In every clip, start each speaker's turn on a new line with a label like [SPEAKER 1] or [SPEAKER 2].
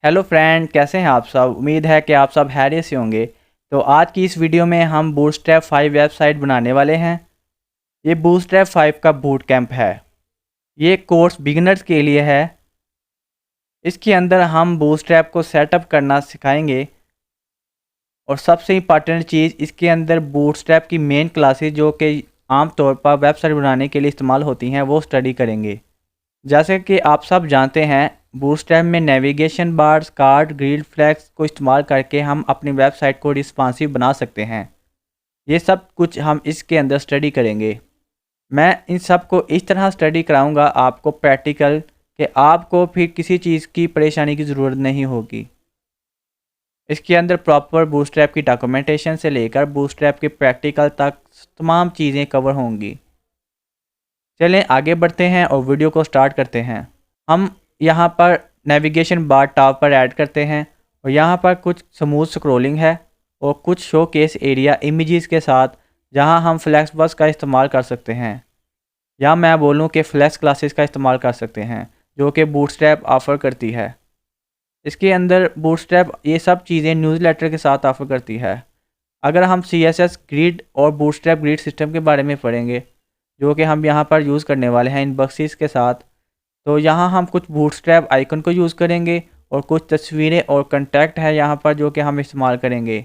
[SPEAKER 1] Hello friend, कैसे हैं आप सब। उम्मीद है कि आप सब हैरियत से होंगे। तो आज की इस वीडियो में हम बूटस्ट्रैप 5 वेबसाइट बनाने वाले हैं। ये बूटस्ट्रैप 5 का बूट कैंप है। ये कोर्स बिगिनर्स के लिए है। इसके अंदर हम बूटस्ट्रैप को सेटअप करना सिखाएंगे और सबसे इम्पॉर्टेंट चीज़, इसके अंदर बूटस्ट्रैप की मेन क्लासेस जो कि आम तौर पर वेबसाइट बनाने के लिए इस्तेमाल होती हैं वो स्टडी करेंगे। जैसे कि आप सब जानते हैं, बूटस्ट्रैप में navigation bars, card, grid flags को इस्तेमाल करके हम अपनी वेबसाइट को रिस्पॉन्सिव बना सकते हैं। ये सब कुछ हम इसके अंदर स्टडी करेंगे। मैं इन सब को इस तरह स्टडी कराऊंगा आपको प्रैक्टिकल, कि आपको फिर किसी चीज़ की परेशानी की ज़रूरत नहीं होगी। इसके अंदर प्रॉपर बूटस्ट्रैप की डॉक्यूमेंटेशन से लेकर बूटस्ट्रैप के प्रैक्टिकल तक तमाम चीज़ें कवर होंगी। चलें आगे बढ़ते हैं और वीडियो को स्टार्ट करते हैं। हम यहाँ पर नेविगेशन बार टॉप पर ऐड करते हैं और यहाँ पर कुछ स्मूथ स्क्रॉलिंग है और कुछ शो केस एरिया इमेजेस के साथ, जहाँ हम फ्लैक्स बस का इस्तेमाल कर सकते हैं, या मैं बोलूँ कि फ्लैक्स क्लासेस का इस्तेमाल कर सकते हैं जो कि बूटस्ट्रैप ऑफ़र करती है। इसके अंदर बूटस्ट्रैप ये सब चीज़ें न्यूज़लेटर के साथ ऑफ़र करती है। अगर हम CSS ग्रिड और बूटस्ट्रैप ग्रिड सिस्टम के बारे में पढ़ेंगे, जो कि हम यहाँ पर यूज़ करने वाले हैं इन बक्सेस के साथ, तो यहाँ हम कुछ बूटस्ट्रैप आइकन को यूज़ करेंगे और कुछ तस्वीरें और कंटेक्ट है यहाँ पर जो कि हम इस्तेमाल करेंगे।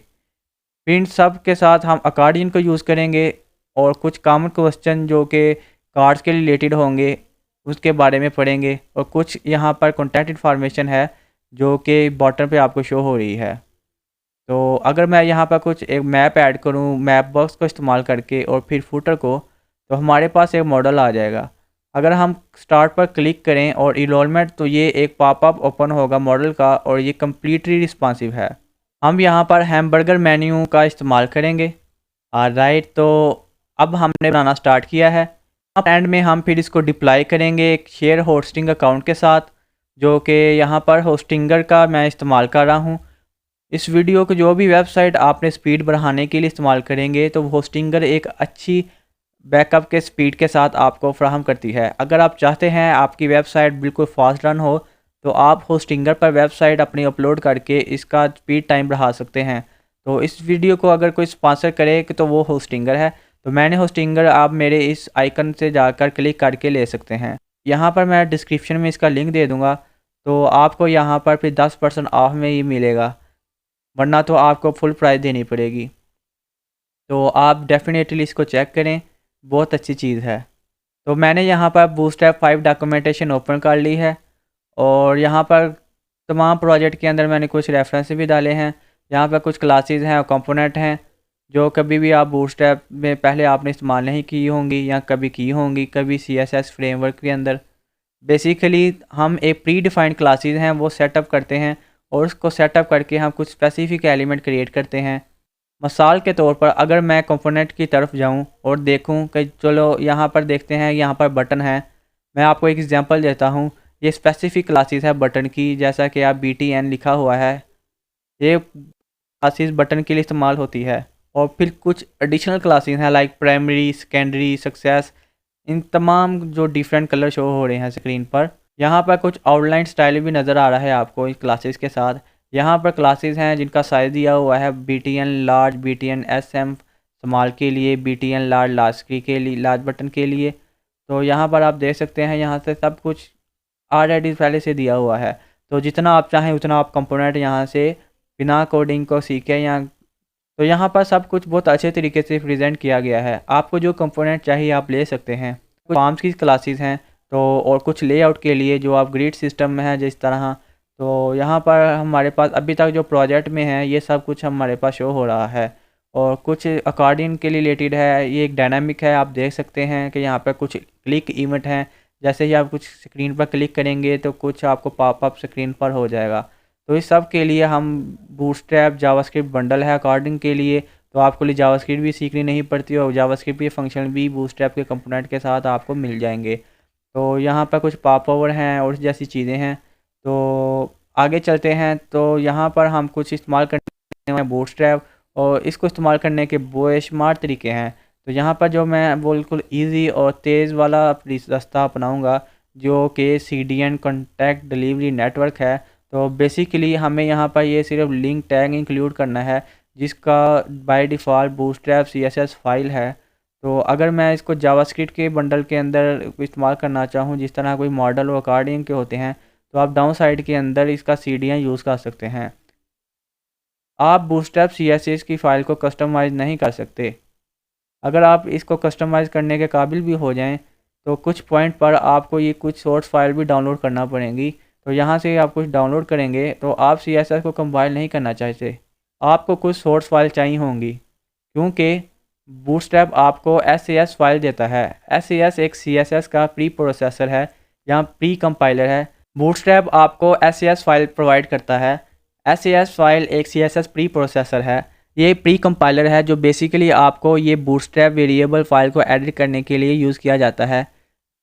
[SPEAKER 1] फिर इन सब के साथ हम अकॉर्डियन को यूज़ करेंगे और कुछ कॉमन क्वेश्चन जो कि कार्ड्स के रिलेटेड होंगे उसके बारे में पढ़ेंगे, और कुछ यहाँ पर कॉन्टैक्ट इन्फॉर्मेशन है जो कि बॉटम पे आपको शो हो रही है। तो अगर मैं यहाँ पर कुछ एक मैप ऐड करूँ मैप बॉक्स को इस्तेमाल करके और फिर फुटर को, तो हमारे पास एक मॉडल आ जाएगा। अगर हम स्टार्ट पर क्लिक करें और इनरोलमेंट, तो ये एक पॉपअप ओपन होगा मॉडल का और ये कम्प्लीटली रिस्पॉन्सिव है। हम यहाँ पर हैमबर्गर मेन्यू का इस्तेमाल करेंगे। राइट, तो अब हमने बनाना स्टार्ट किया है। अब एंड में हम फिर इसको डिप्लाई करेंगे एक शेयर होस्टिंग अकाउंट के साथ, जो कि यहाँ पर होस्टिंगर का मैं इस्तेमाल कर रहा हूँ। इस वीडियो को जो भी वेबसाइट आपने स्पीड बढ़ाने के लिए इस्तेमाल करेंगे, तो होस्टिंगर एक अच्छी बैकअप के स्पीड के साथ आपको फ्राहम करती है। अगर आप चाहते हैं आपकी वेबसाइट बिल्कुल फास्ट रन हो, तो आप होस्टिंगर पर वेबसाइट अपनी अपलोड करके इसका स्पीड टाइम बढ़ा सकते हैं। तो इस वीडियो को अगर कोई स्पॉन्सर करे तो वो होस्टिंगर है। तो मैंने होस्टिंगर, आप मेरे इस आइकन से जाकर क्लिक करके ले सकते हैं। यहाँ पर मैं डिस्क्रिप्शन में इसका लिंक दे दूँगा, तो आपको यहाँ पर फिर 10% ऑफ में ये मिलेगा, वरना तो आपको फुल प्राइस देनी पड़ेगी। तो आप डेफिनेटली इसको चेक करें, बहुत अच्छी चीज़ है। तो मैंने यहाँ पर बूटस्ट्रैप 5 डॉक्यूमेंटेशन ओपन कर ली है और यहाँ पर तमाम प्रोजेक्ट के अंदर मैंने कुछ रेफरेंस भी डाले हैं। यहाँ पर कुछ क्लासेस हैं और कंपोनेंट हैं जो कभी भी आप बूटस्ट्रैप में पहले आपने इस्तेमाल नहीं की होंगी या कभी की होंगी, कभी CSS फ्रेमवर्क के अंदर। बेसिकली हम एक प्री डिफाइंड क्लासेस हैं वो सेटअप करते हैं और उसको सेटअप करके हम कुछ स्पेसिफिक एलिमेंट क्रिएट करते हैं। मिसाल के तौर पर अगर मैं कंपोनेंट की तरफ जाऊं और देखूं कि चलो यहाँ पर देखते हैं, यहाँ पर बटन है। मैं आपको एक एग्जांपल देता हूं। ये स्पेसिफिक क्लासेस है बटन की, जैसा कि आप BTN लिखा हुआ है, ये क्लासेस बटन के लिए इस्तेमाल होती है। और फिर कुछ एडिशनल क्लासेस हैं लाइक प्राइमरी, सेकेंडरी, सक्सेस। इन तमाम जो डिफरेंट कलर शो हो रहे हैं स्क्रीन पर, यहाँ पर कुछ आउटलाइन स्टाइल भी नज़र आ रहा है आपको इस क्लासेस के साथ। यहाँ पर क्लासेस हैं जिनका साइज़ दिया हुआ है BTN large, BTN SM small के लिए, BTN लार्ज लार्ज स्क्रीन के लिए, लार्ज बटन के लिए। तो यहाँ पर आप देख सकते हैं, यहाँ से सब कुछ ऑलरेडी पहले से दिया हुआ है। तो जितना आप चाहें उतना आप कंपोनेंट यहाँ से बिना कोडिंग को सीखें। तो यहाँ पर सब कुछ बहुत अच्छे तरीके से प्रेजेंट किया गया है। आपको जो कंपोनेंट चाहिए आप ले सकते हैं। कुछ फॉर्म्स की क्लासेस हैं, तो और कुछ लेआउट के लिए जो आप ग्रिड सिस्टम में है जिस तरह। तो यहाँ पर हमारे पास अभी तक जो प्रोजेक्ट में है ये सब कुछ हमारे पास शो हो रहा है। और कुछ अकॉर्डिंग के रिलेटेड है, ये एक डायनामिक है। आप देख सकते हैं कि यहाँ पर कुछ क्लिक इवेंट हैं। जैसे ही आप कुछ स्क्रीन पर क्लिक करेंगे तो कुछ आपको पॉपअप स्क्रीन पर हो जाएगा। तो इस सब के लिए हम बूटस्ट्रैप जावास्क्रिप्ट बंडल है अकॉर्डिंग के लिए, तो आपको लिए जावास्क्रिप्ट भी सीखनी नहीं पड़ती और जावास्क्रिप्ट के फंक्शन भी बूटस्ट्रैप के कंपोनेंट के साथ आपको मिल जाएंगे। तो यहाँ पर कुछ पॉप ओवर हैं और जैसी चीज़ें हैं। तो आगे चलते हैं। तो यहाँ पर हम कुछ इस्तेमाल करने हैं बूटस्ट्रैप, और इसको इस्तेमाल करने के बेशुमार तरीके हैं। तो यहाँ पर जो मैं बिल्कुल ईजी और तेज़ वाला रास्ता अपनाऊँगा, जो कि CDN कॉन्टैक्ट डिलीवरी नेटवर्क है। तो बेसिकली हमें यहाँ पर ये सिर्फ लिंक टैग इंक्लूड करना है, जिसका by default bootstrap CSS file है। तो अगर मैं इसको जावास्क्रिप्ट के बंडल के अंदर इस्तेमाल करना चाहूँ, जिस तरह कोई मॉडल और अकॉर्डिंग के होते हैं, तो आप डाउन साइड के अंदर इसका सीढ़ियाँ यूज़ कर सकते हैं। आप बूटस्ट्रैप CSS की फ़ाइल को कस्टमाइज़ नहीं कर सकते। अगर आप इसको कस्टमाइज़ करने के काबिल भी हो जाएं, तो कुछ पॉइंट पर आपको ये कुछ सोर्स फाइल भी डाउनलोड करना पड़ेंगी। तो यहाँ से आप कुछ डाउनलोड करेंगे तो आप CSS को कंपाइल नहीं करना चाहते, आपको कुछ सोर्स फाइल चाहिए होंगी, क्योंकि बूटस्ट्रैप आपको SAS फाइल देता है। SAS एक CSS का प्री प्रोसेसर है या प्री कंपाइलर है। बूटस्ट्रैप आपको SAS फाइल प्रोवाइड करता है। SAS फाइल एक CSS प्री प्रोसेसर है। ये प्री कंपाइलर है जो बेसिकली आपको ये बूटस्ट्रैप वेरिएबल फाइल को एडिट करने के लिए यूज़ किया जाता है।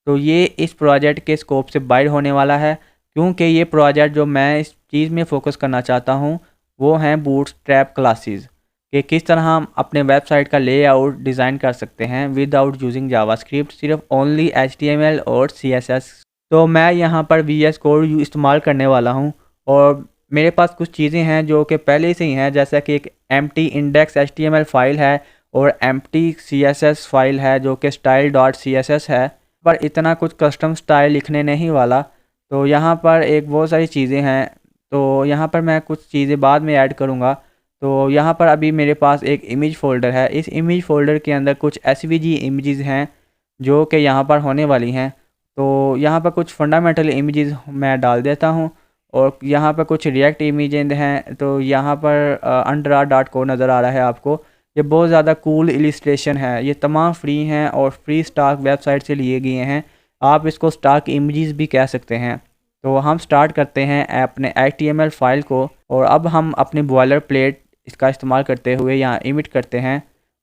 [SPEAKER 1] तो ये इस प्रोजेक्ट के स्कोप से बाहर होने वाला है, क्योंकि ये प्रोजेक्ट जो मैं इस चीज़ में फ़ोकस करना चाहता हूँ वो हैं बूटस्ट्रैप क्लासेस, कि किस तरह हम अपने वेबसाइट का लेआउट डिज़ाइन कर सकते हैं विदाउट यूजिंग जावास्क्रिप्ट, सिर्फ ओनली HTML और CSS। तो मैं यहाँ पर VS कोड इस्तेमाल करने वाला हूँ और मेरे पास कुछ चीज़ें हैं जो कि पहले से ही हैं, जैसा कि एक empty index HTML फाइल है और empty CSS फाइल है जो कि style.css है। पर इतना कुछ कस्टम स्टाइल लिखने नहीं वाला, तो यहाँ पर एक बहुत सारी चीज़ें हैं, तो यहाँ पर मैं कुछ चीज़ें बाद में ऐड करूँगा। तो यहाँ पर अभी मेरे पास एक इमेज फ़ोल्डर है। इस इमेज फ़ोल्डर के अंदर कुछ SVG इमेजेस हैं जो कि यहाँ पर होने वाली हैं। तो यहाँ पर कुछ फंडामेंटल इमेजेस मैं डाल देता हूँ और यहाँ पर कुछ रिएक्ट इमेजेस हैं। तो यहाँ पर undera.co नज़र आ रहा है आपको। ये बहुत ज़्यादा कूल इलिस्ट्रेशन है। ये तमाम फ्री हैं और फ्री स्टॉक वेबसाइट से लिए गए हैं। आप इसको स्टॉक इमेजेस भी कह सकते हैं। तो हम स्टार्ट करते हैं अपने HTML फाइल को और अब हम अपनी बॉयलर प्लेट इसका इस्तेमाल करते हुए यहाँ इमिट करते हैं।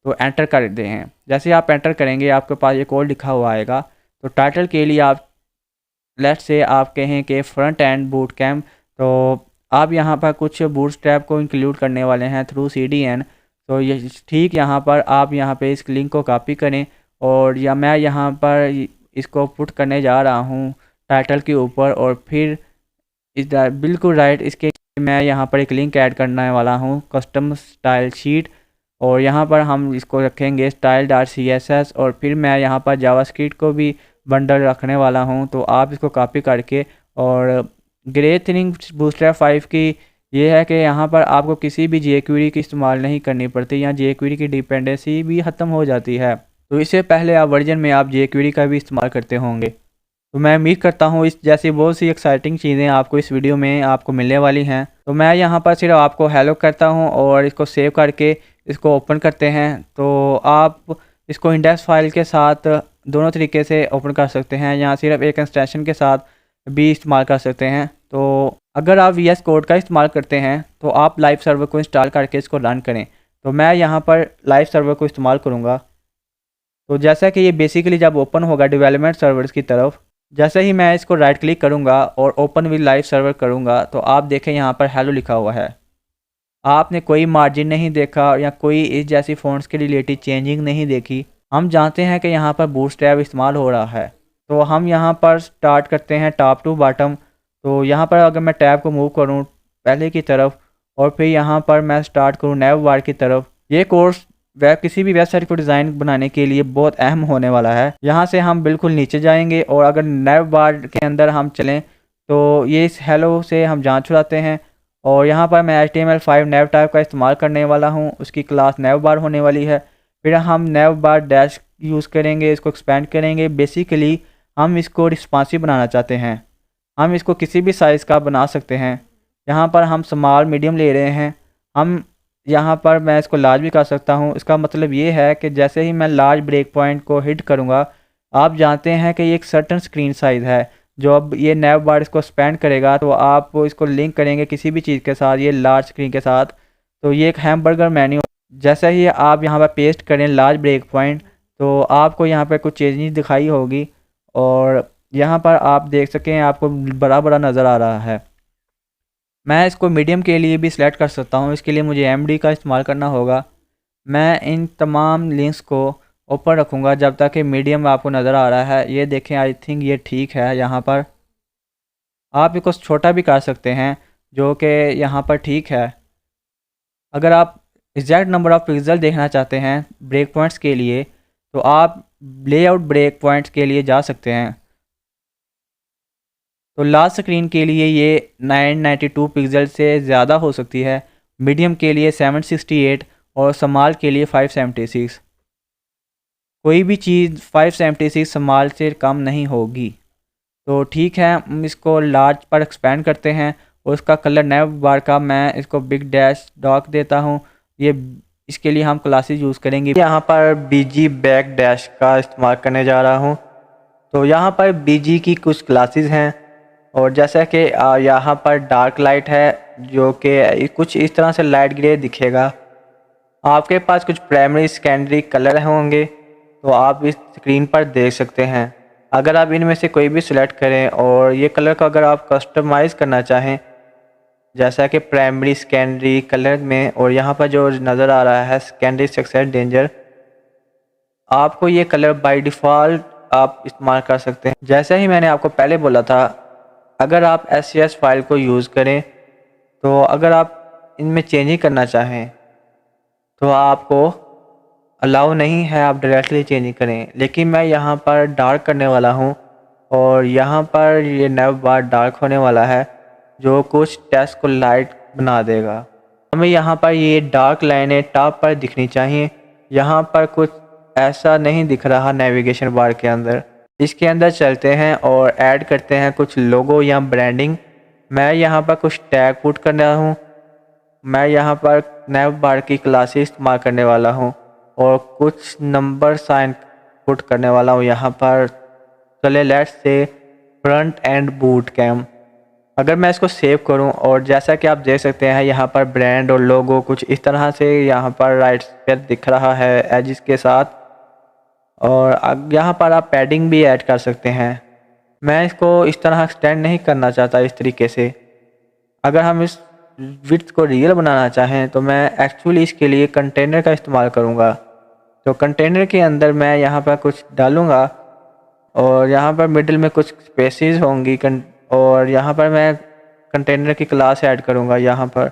[SPEAKER 1] तो एंटर कर देते हैं। जैसे आप एंटर करेंगे आपके पास ये कोड लिखा हुआ आएगा। तो टाइटल के लिए आप लेट्स से आप कहें कि फ्रंट एंड बूट कैम्प, तो आप यहाँ पर कुछ बूटस्ट्रैप को इंक्लूड करने वाले हैं थ्रू CDN। तो ये ठीक यहाँ पर आप यहाँ पे इस लिंक को कॉपी करें और या मैं यहाँ पर इसको पुट करने जा रहा हूँ टाइटल के ऊपर और फिर इस बिल्कुल राइट इसके मैं यहाँ पर एक लिंक ऐड करने वाला हूँ कस्टम स्टाइल शीट, और यहाँ पर हम इसको रखेंगे style.css और फिर मैं यहाँ पर जावास्क्रिप्ट को भी बंडल रखने वाला हूँ। तो आप इसको कॉपी करके, और ग्रेट थिंग बूटस्ट्रैप 5 की ये है कि यहाँ पर आपको किसी भी jQuery की इस्तेमाल नहीं करनी पड़ती या jQuery की डिपेंडेंसी भी ख़त्म हो जाती है। तो इससे पहले आप वर्जन में आप jQuery का भी इस्तेमाल करते होंगे। तो मैं उम्मीद करता हूँ इस जैसी बहुत सी एक्साइटिंग चीज़ें आपको इस वीडियो में आपको मिलने वाली हैं। तो मैं यहाँ पर सिर्फ आपको हेलो करता हूँ और इसको सेव करके इसको ओपन करते हैं। तो आप इसको इंडेक्स फाइल के साथ दोनों तरीके से ओपन कर सकते हैं, यहाँ सिर्फ एक एक्सटेंशन के साथ भी इस्तेमाल कर सकते हैं। तो अगर आप VS कोड का इस्तेमाल करते हैं तो आप लाइव सर्वर को इंस्टॉल करके इसको रन करें। तो मैं यहाँ पर लाइव सर्वर को इस्तेमाल करूँगा। तो जैसा कि ये बेसिकली जब ओपन होगा डेवलपमेंट सर्वर्स की तरफ, जैसे ही मैं इसको राइट क्लिक करूँगा और ओपन विद लाइव सर्वर करूँगा तो आप देखें यहाँ पर हेलो लिखा हुआ है। आपने कोई मार्जिन नहीं देखा या कोई इस जैसी फ़ॉन्ट्स के रिलेटेड चेंजिंग नहीं देखी। हम जानते हैं कि यहाँ पर बूटस्ट्रैप इस्तेमाल हो रहा है। तो हम यहाँ पर स्टार्ट करते हैं टॉप टू बॉटम। तो यहाँ पर अगर मैं टैब को मूव करूँ पहले की तरफ और फिर यहाँ पर मैं स्टार्ट करूँ नैव बार की तरफ, ये कोर्स किसी भी वेबसाइट को डिज़ाइन बनाने के लिए बहुत अहम होने वाला है। यहाँ से हम बिल्कुल नीचे जाएंगे और अगर नैव बार के अंदर हम चलें तो ये इस हेलो से हम जान छुड़ाते हैं और यहाँ पर मैं HTML5 नैव टाइप का इस्तेमाल करने वाला हूँ। उसकी क्लास नैव बार होने वाली है। फिर हम नैव बार डैश यूज़ करेंगे, इसको एक्सपेंड करेंगे। बेसिकली हम इसको रिस्पॉन्सिव बनाना चाहते हैं। हम इसको किसी भी साइज़ का बना सकते हैं। यहाँ पर हम स्मॉल मीडियम ले रहे हैं। हम यहाँ पर मैं इसको लार्ज भी कर सकता हूँ। इसका मतलब ये है कि जैसे ही मैं लार्ज ब्रेक पॉइंट को हिट करूँगा, आप जानते हैं कि ये एक सर्टन स्क्रीन साइज़ है। जो अब ये नैव बार इसको स्पेंड करेगा तो आप इसको लिंक करेंगे किसी भी चीज़ के साथ, ये लार्ज स्क्रीन के साथ। तो ये एक हैमबर्गर मेन्यू, जैसा ही आप यहाँ पर पेस्ट करें लार्ज ब्रेक पॉइंट तो आपको यहाँ पर कुछ चेंजेस दिखाई होगी और यहाँ पर आप देख सकें आपको बड़ा बड़ा नज़र आ रहा है। मैं इसको मीडियम के लिए भी सिलेक्ट कर सकता हूँ। इसके लिए मुझे MD का इस्तेमाल करना होगा। मैं इन तमाम लिंक्स को ऊपर रखूँगा जब तक कि मीडियम आपको नज़र आ रहा है। ये देखें, आई थिंक ये ठीक है। यहाँ पर आप इसको छोटा भी कर सकते हैं। जो कि यहाँ पर ठीक है। अगर आप एग्जैक्ट नंबर ऑफ पिक्सल देखना चाहते हैं ब्रेक पॉइंट्स के लिए तो आप लेआउट ब्रेक पॉइंट्स के लिए जा सकते हैं। तो लास्ट स्क्रीन के लिए ये 992 पिक्सल से ज़्यादा हो सकती है, मीडियम के लिए 768 और स्मॉल के लिए 576। कोई भी चीज़ 576 स्मॉल से कम नहीं होगी। तो ठीक है, हम इसको लार्ज पर एक्सपेंड करते हैं और उसका कलर नेव बार का मैं इसको बिग डैश डॉक देता हूँ। ये इसके लिए हम क्लासेस यूज़ करेंगे। यहाँ पर बीजी बैक डैश का इस्तेमाल करने जा रहा हूँ। तो यहाँ पर बीजी की कुछ क्लासेस हैं और जैसा कि यहाँ पर डार्क लाइट है जो कि कुछ इस तरह से लाइट ग्रे दिखेगा। आपके पास कुछ प्राइमरी सेकेंडरी कलर होंगे तो आप इस स्क्रीन पर देख सकते हैं। अगर आप इनमें से कोई भी सिलेक्ट करें और ये कलर को अगर आप कस्टमाइज़ करना चाहें जैसा कि प्राइमरी सेकेंडरी कलर में, और यहाँ पर जो नज़र आ रहा है सेकेंडरी सक्सेस डेंजर, आपको ये कलर बाय डिफ़ॉल्ट आप इस्तेमाल कर सकते हैं। जैसा ही मैंने आपको पहले बोला था, अगर आप SCS फाइल को यूज़ करें तो अगर आप इनमें चेंजिंग करना चाहें तो आपको अलाउ नहीं है, आप डायरेक्टली चेंजिंग करें। लेकिन मैं यहाँ पर डार्क करने वाला हूँ और यहाँ पर ये नेव बार डार्क होने वाला है जो कुछ टेक्स्ट को लाइट बना देगा। हमें यहाँ पर ये डार्क लाइनें टॉप पर दिखनी चाहिए। यहाँ पर कुछ ऐसा नहीं दिख रहा नेविगेशन बार के अंदर। इसके अंदर चलते हैं और ऐड करते हैं कुछ लोगो या ब्रांडिंग। मैं यहाँ पर कुछ टैग पुट कर रहा हूँ। मैं यहाँ पर नेव बार की क्लासेस इस्तेमाल करने वाला हूँ और कुछ नंबर साइन पुट करने वाला हूँ यहाँ पर। चले let's say front end boot camp. अगर मैं इसको सेव करूं और जैसा कि आप देख सकते हैं यहाँ पर ब्रांड और लोगो कुछ इस तरह से यहाँ पर राइट पर दिख रहा है एजिस के साथ, और यहाँ पर आप पैडिंग भी ऐड कर सकते हैं। मैं इसको इस तरह एक्सटेंड नहीं करना चाहता इस तरीके से। अगर हम इस विड्थ को रियल बनाना चाहें तो मैं एक्चुअली इसके लिए कंटेनर का इस्तेमाल करूँगा। तो कंटेनर के अंदर मैं यहाँ पर कुछ डालूँगा और यहाँ पर मिडिल में कुछ स्पेसेस होंगी और यहाँ पर मैं कंटेनर की क्लास ऐड करूँगा यहाँ पर,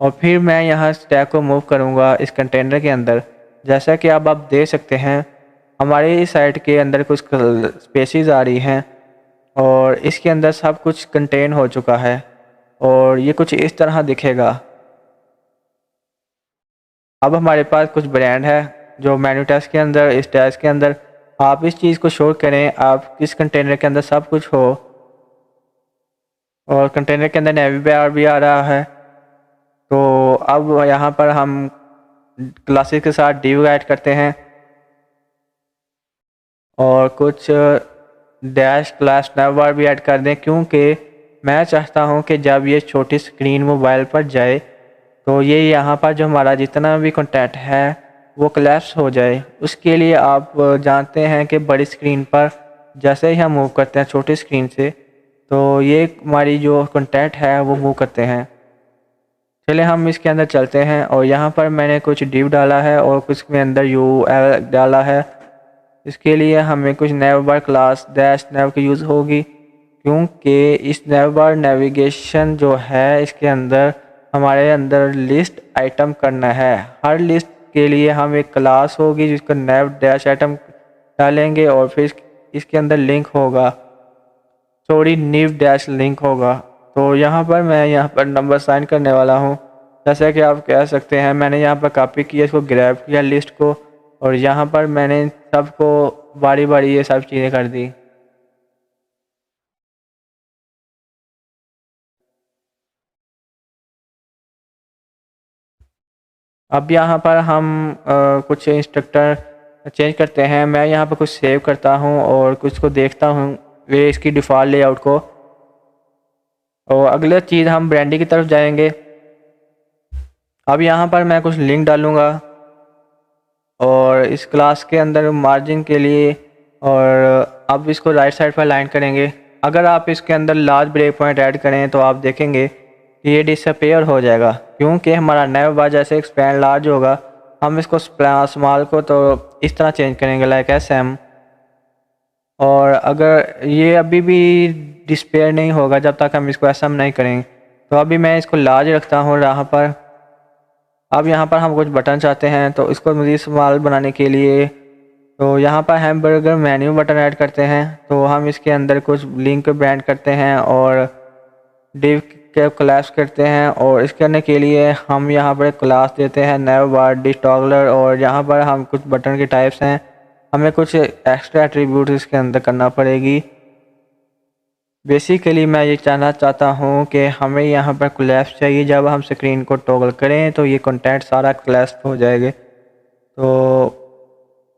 [SPEAKER 1] और फिर मैं यहाँ स्टैक को मूव करूँगा इस कंटेनर के अंदर। जैसा कि अब आप देख सकते हैं हमारे साइट के अंदर कुछ स्पेसेस आ रही हैं और इसके अंदर सब कुछ कंटेन हो चुका है और ये कुछ इस तरह दिखेगा। अब हमारे पास कुछ ब्रांड है जो मेन्यू टेक्स्ट के अंदर, इस टेक्स्ट के अंदर आप इस चीज़ को शो करें, आप किस कंटेनर के अंदर सब कुछ हो, और कंटेनर के अंदर नेवी बार भी आ रहा है। तो अब यहाँ पर हम क्लासेस के साथ डिव ऐड करते हैं और कुछ डैश क्लास नेव बार भी ऐड कर दें, क्योंकि मैं चाहता हूँ कि जब ये छोटी स्क्रीन मोबाइल पर जाए तो ये यहाँ पर जो हमारा जितना भी कंटेंट है वो क्लैप्स हो जाए। उसके लिए आप जानते हैं कि बड़ी स्क्रीन पर जैसे ही हम मूव करते हैं छोटी स्क्रीन से तो ये हमारी जो कंटेंट है वो मूव करते हैं। चलिए हम इसके अंदर चलते हैं और यहाँ पर मैंने कुछ डिव डाला है और कुछ में अंदर UL डाला है। इसके लिए हमें कुछ नेव बार क्लास डैश नेव की यूज़ होगी, क्योंकि इस नेव बार नेविगेशन जो है इसके अंदर हमारे अंदर लिस्ट आइटम करना है। हर लिस्ट के लिए हम एक क्लास होगी जिसका नेव डैश आइटम डालेंगे और फिर इसके अंदर लिंक होगा, सॉरी न्यू डैश लिंक होगा। तो यहाँ पर मैं यहाँ पर नंबर साइन करने वाला हूँ। जैसा कि आप कह सकते हैं मैंने यहाँ पर कॉपी किया, इसको ग्रैब किया लिस्ट को, और यहाँ पर मैंने सबको बारी बारी ये सब चीज़ें कर दी। अब यहाँ पर हम कुछ इंस्ट्रक्टर चेंज करते हैं। मैं यहाँ पर कुछ सेव करता हूँ और कुछ को देखता हूँ वे इसकी डिफ़ॉल्ट लेआउट को, और अगले चीज़ हम ब्रांडिंग की तरफ जाएंगे। अब यहाँ पर मैं कुछ लिंक डालूँगा और इस क्लास के अंदर मार्जिन के लिए, और अब इसको राइट साइड पर लाइन करेंगे। अगर आप इसके अंदर लार्ज ब्रेक पॉइंट ऐड करें तो आप देखेंगे कि ये डिसअपेयर हो जाएगा, क्योंकि हमारा नेव बार जैसे एक्सपेंड लार्ज होगा हम इसको स्मॉल को तो इस तरह चेंज करेंगे लाइक SM। और अगर ये अभी भी डिस्पेयर नहीं होगा जब तक हम इसको असम नहीं करेंगे। तो अभी मैं इसको लार्ज रखता हूँ यहाँ पर। अब यहाँ पर हम कुछ बटन चाहते हैं, तो इसको मज़ीद स्मॉल बनाने के लिए तो यहाँ पर हैमबर्गर मेन्यू बटन ऐड करते हैं। तो हम इसके अंदर कुछ लिंक ब्रांड करते हैं और डिव के क्लास करते हैं, और इसके करने के लिए हम यहाँ पर क्लास देते हैं नेव बार डिश टॉगलर। और यहाँ पर हम कुछ बटन के टाइप्स हैं, हमें कुछ एक्स्ट्रा एट्रीब्यूट इसके अंदर करना पड़ेगी। बेसिकली मैं ये जानना चाहता हूँ कि हमें यहाँ पर कोलैप्स चाहिए, जब हम स्क्रीन को टॉगल करें तो ये कंटेंट सारा कोलैप्स हो जाएगा। तो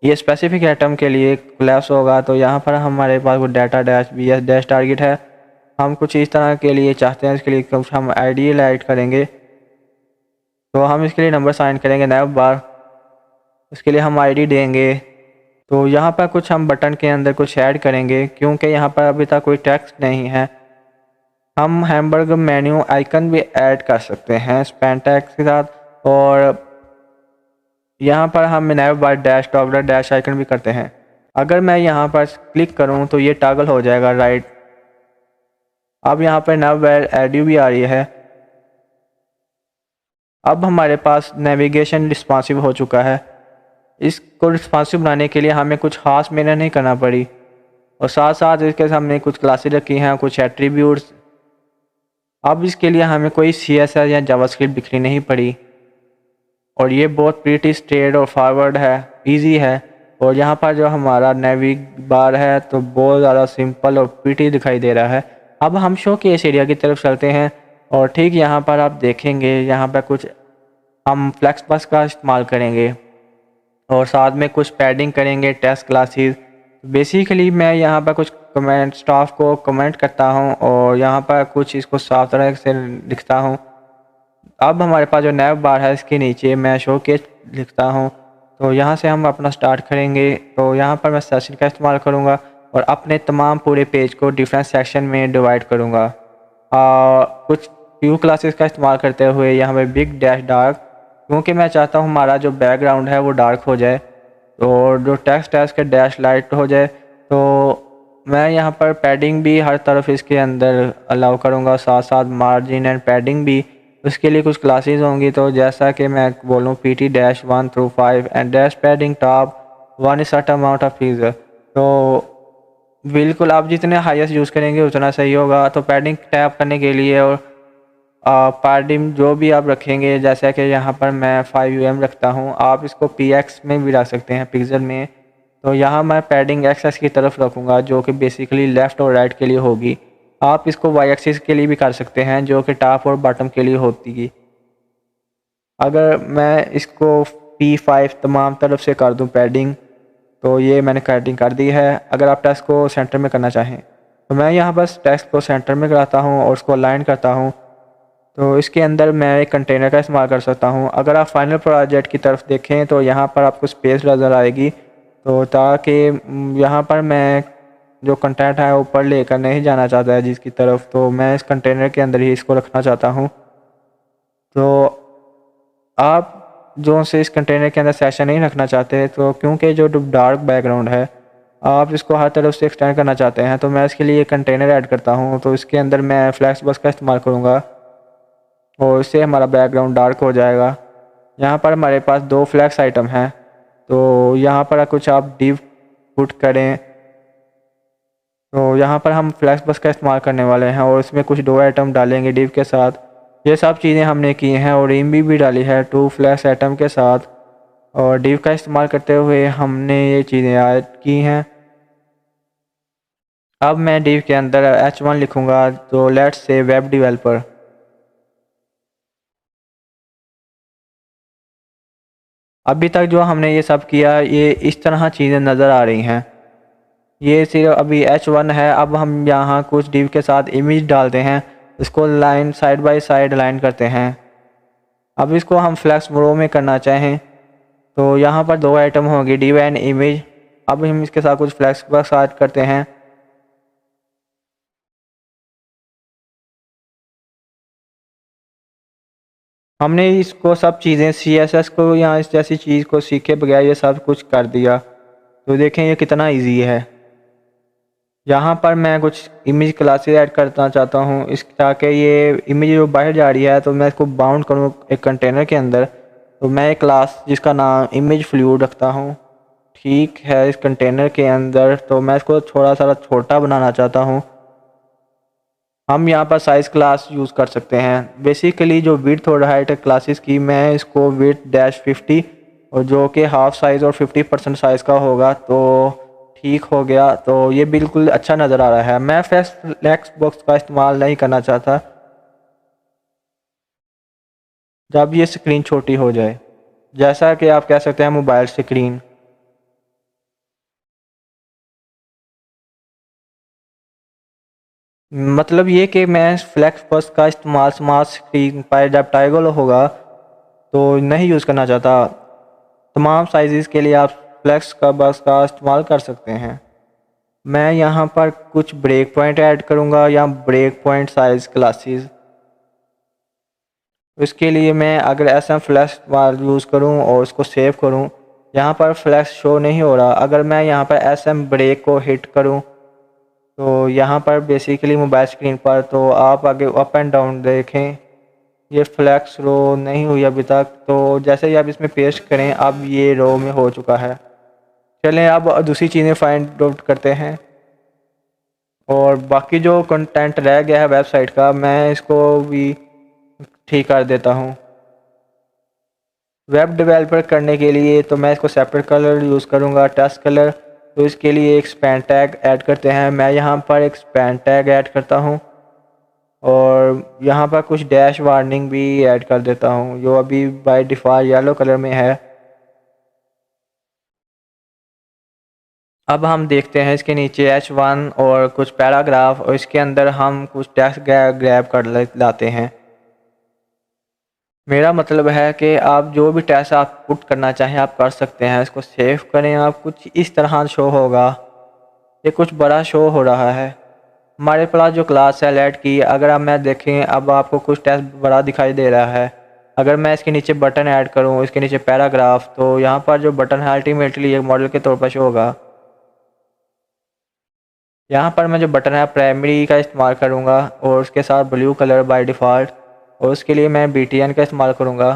[SPEAKER 1] ये स्पेसिफिक आइटम के लिए कोलैप्स होगा। तो यहाँ पर हमारे पास वो data dash B S dash target है, हम कुछ इस तरह के लिए चाहते हैं। इसके लिए कुछ हम आईडी ऐड करेंगे, तो हम इसके लिए नंबर साइन करेंगे नेव बार, उसके लिए हम आईडी देंगे। तो यहाँ पर कुछ हम बटन के अंदर कुछ ऐड करेंगे, क्योंकि यहाँ पर अभी तक कोई टेक्स्ट नहीं है। हम हैमबर्गर मेन्यू आइकन भी ऐड कर सकते हैं स्पैन टैग्स के साथ, और यहाँ पर हम नेव बार डैश टॉगलर डैश आइकन भी करते हैं। अगर मैं यहाँ पर क्लिक करूँ तो ये टॉगल हो जाएगा राइट। अब यहाँ पर नेव बार एडियो भी आ रही है। अब हमारे पास नेविगेशन रिस्पॉन्सिव हो चुका है। इसको रिस्पॉन्सिव बनाने के लिए हमें कुछ खास मेहनत नहीं करना पड़ी, और साथ साथ इसके सामने कुछ क्लासेस रखी हैं, कुछ एट्रीब्यूट्स। अब इसके लिए हमें कोई CSS या जावास्क्रिप्ट लिखनी नहीं पड़ी, और ये बहुत प्रीटी स्ट्रेट और फॉरवर्ड है, इजी है। और यहाँ पर जो हमारा नेविग बार है तो बहुत ज़्यादा सिंपल और प्रीटी दिखाई दे रहा है। अब हम शो केस एरिया की तरफ चलते हैं, और ठीक यहाँ पर आप देखेंगे यहाँ पर कुछ हम फ्लेक्स बस का इस्तेमाल करेंगे, और साथ में कुछ पैडिंग करेंगे टेस्ट क्लासेस। बेसिकली मैं यहाँ पर कुछ कमेंट स्टाफ को कमेंट करता हूँ, और यहाँ पर कुछ इसको साफ तरह से लिखता हूँ। अब हमारे पास जो नेव बार है इसके नीचे मैं शो केस लिखता हूँ, तो यहाँ से हम अपना स्टार्ट करेंगे। तो यहाँ पर मैं सेशन का इस्तेमाल करूँगा, और अपने तमाम पूरे पेज को डिफरेंट सेक्शन में डिवाइड करूँगा। कुछ व्यू क्लासेस का इस्तेमाल करते हुए यहाँ पर बिग डैश डार्क, क्योंकि मैं चाहता हूँ हमारा जो बैकग्राउंड है वो डार्क हो जाए, और जो टेक्स्ट है उसके डैश लाइट हो जाए। तो मैं यहाँ पर पैडिंग भी हर तरफ इसके अंदर अलाउ करूँगा, साथ साथ मार्जिन एंड पैडिंग भी। उसके लिए कुछ क्लासेस होंगी, तो जैसा कि मैं बोलूँ PT-1 through 5 and dash padding top 1 certain amount of feature. तो बिल्कुल आप जितने हाईएस्ट यूज़ करेंगे उतना सही होगा। तो पैडिंग टैप करने के लिए और पैडिंग जो भी आप रखेंगे, जैसा कि यहाँ पर मैं 5 रखता हूँ, आप इसको PX में भी रख सकते हैं, पिक्सल में। तो यहाँ मैं पैडिंग एक्सेस की तरफ रखूँगा, जो कि बेसिकली लेफ़्ट और राइट के लिए होगी। आप इसको Y एक्सिस के लिए भी कर सकते हैं, जो कि टॉप और बॉटम के लिए होती है। अगर मैं इसको P5 तमाम तरफ से कर दूं पैडिंग, तो ये मैंने पैडिंग कर दी है। अगर आप टेक्स्ट को सेंटर में करना चाहें तो मैं यहाँ बस टेक्स्ट को सेंटर में कराता हूँ और उसको अलाइन करता हूँ। तो इसके अंदर मैं एक कंटेनर का इस्तेमाल कर सकता हूँ। अगर आप फाइनल प्रोजेक्ट की तरफ देखें तो यहाँ पर आपको स्पेस नज़र आएगी, तो ताकि यहाँ पर मैं जो कंटेंट है ऊपर लेकर नहीं जाना चाहता है जिसकी तरफ, तो मैं इस कंटेनर के अंदर ही इसको रखना चाहता हूँ। तो आप जो से इस कंटेनर के अंदर सेशन नहीं रखना चाहते, तो क्योंकि जो डार्क बैकग्राउंड है आप इसको हर तरफ से एक्सटेंड करना चाहते हैं, तो मैं इसके लिए कंटेनर ऐड करता हूँ। तो इसके अंदर मैं फ्लैक्स बस का इस्तेमाल करूँगा, और इससे हमारा बैकग्राउंड डार्क हो जाएगा। यहाँ पर हमारे पास 2 फ्लैक्स आइटम हैं, तो यहाँ पर कुछ आप डिव पुट करें। तो यहाँ पर हम फ्लैक्स बस का इस्तेमाल करने वाले हैं, और इसमें कुछ 2 आइटम डालेंगे डिव के साथ। ये सब चीज़ें हमने की हैं, और इमबी भी डाली है 2 फ्लैक्स आइटम के साथ, और डिव का इस्तेमाल करते हुए हमने ये चीज़ें ऐड की हैं। अब मैं डिव के अंदर H1 लिखूँगा, तो लेट्स से वेब डेवलपर। अभी तक जो हमने ये सब किया, ये इस तरह चीज़ें नज़र आ रही हैं। ये सिर्फ अभी H1 है। अब हम यहाँ कुछ डिव के साथ इमेज डालते हैं, इसको line side by side line करते हैं। अब इसको हम फ्लैक्स रो में करना चाहें तो यहाँ पर 2 आइटम होंगे, डिव एंड इमेज। अब हम इसके साथ कुछ फ्लैक्स बस ऐड करते हैं। हमने इसको सब चीज़ें CSS को या इस जैसी चीज़ को सीखे बगैर ये सब कुछ कर दिया। तो देखें ये कितना इजी है। यहाँ पर मैं कुछ इमेज क्लासेस ऐड करना चाहता हूँ इस ताकि ये इमेज जो बाहर जा रही है तो मैं इसको बाउंड करूँ एक कंटेनर के अंदर। तो मैं एक क्लास जिसका नाम इमेज फ्लूइड रखता हूँ, ठीक है, इस कंटेनर के अंदर। तो मैं इसको थोड़ा सा छोटा बनाना चाहता हूँ। हम यहाँ पर साइज़ क्लास यूज़ कर सकते हैं। बेसिकली जो विड्थ और हाइट है क्लासेस की, मैं इसको विड्थ -50 और जो कि हाफ़ साइज़ और 50% साइज़ का होगा तो ठीक हो गया। तो ये बिल्कुल अच्छा नज़र आ रहा है। मैं फ्लेक्स बॉक्स का इस्तेमाल नहीं करना चाहता जब ये स्क्रीन छोटी हो जाए, जैसा कि आप कह सकते हैं मोबाइल स्क्रीन। मतलब ये कि मैं फ्लेक्स बॉक्स का इस्तेमाल स्मार्ट स्क्रीन पर जब टाइगल होगा तो नहीं यूज़ करना चाहता। तमाम साइज़ के लिए आप फ्लेक्स का बॉक्स का इस्तेमाल कर सकते हैं। मैं यहाँ पर कुछ ब्रेक पॉइंट ऐड करूँगा या ब्रेक पॉइंट साइज़ क्लासेस। इसके लिए मैं अगर ऐसा फ्लैश बार यूज़ करूँ और उसको सेव करूँ, यहाँ पर फ्लैश शो नहीं हो रहा। अगर मैं यहाँ पर एसएम ब्रेक को हिट करूँ तो यहाँ पर बेसिकली मोबाइल स्क्रीन पर, तो आप आगे अप एंड डाउन देखें, ये फ्लैक्स रो नहीं हुई अभी तक। तो जैसे ही आप इसमें पेस्ट करें अब ये रो में हो चुका है। चलें अब दूसरी चीज़ें फाइंड आउट करते हैं और बाकी जो कंटेंट रह गया है वेबसाइट का मैं इसको भी ठीक कर देता हूँ। वेब डेवलपर करने के लिए तो मैं इसको सेपरेट कलर यूज़ करूँगा, टेक्स्ट कलर। तो इसके लिए एक स्पैन टैग ऐड करते हैं। मैं यहाँ पर एक स्पैन टैग ऐड करता हूँ और यहाँ पर कुछ डैश वार्निंग भी ऐड कर देता हूँ जो अभी बाय डिफ़ॉल्ट येलो कलर में है। अब हम देखते हैं इसके नीचे H1 और कुछ पैराग्राफ और इसके अंदर हम कुछ टेक्स्ट ग्रैब कर लाते हैं। मेरा मतलब है कि आप जो भी टेक्स्ट आप पुट करना चाहें आप कर सकते हैं। इसको सेव करें, आप कुछ इस तरह शो होगा। ये कुछ बड़ा शो हो रहा है। हमारे पास जो क्लास है लेट की, अगर आप मैं देखें अब आपको कुछ टेक्स्ट बड़ा दिखाई दे रहा है। अगर मैं इसके नीचे बटन ऐड करूं, इसके नीचे पैराग्राफ, तो यहाँ पर जो बटन है अल्टीमेटली एक मॉडल के तौर पर शो होगा। यहाँ पर मैं जो बटन है प्राइमरी का इस्तेमाल करूँगा और उसके साथ ब्लू कलर बाय डिफ़ॉल्ट, और उसके लिए मैं BTN का इस्तेमाल करूँगा।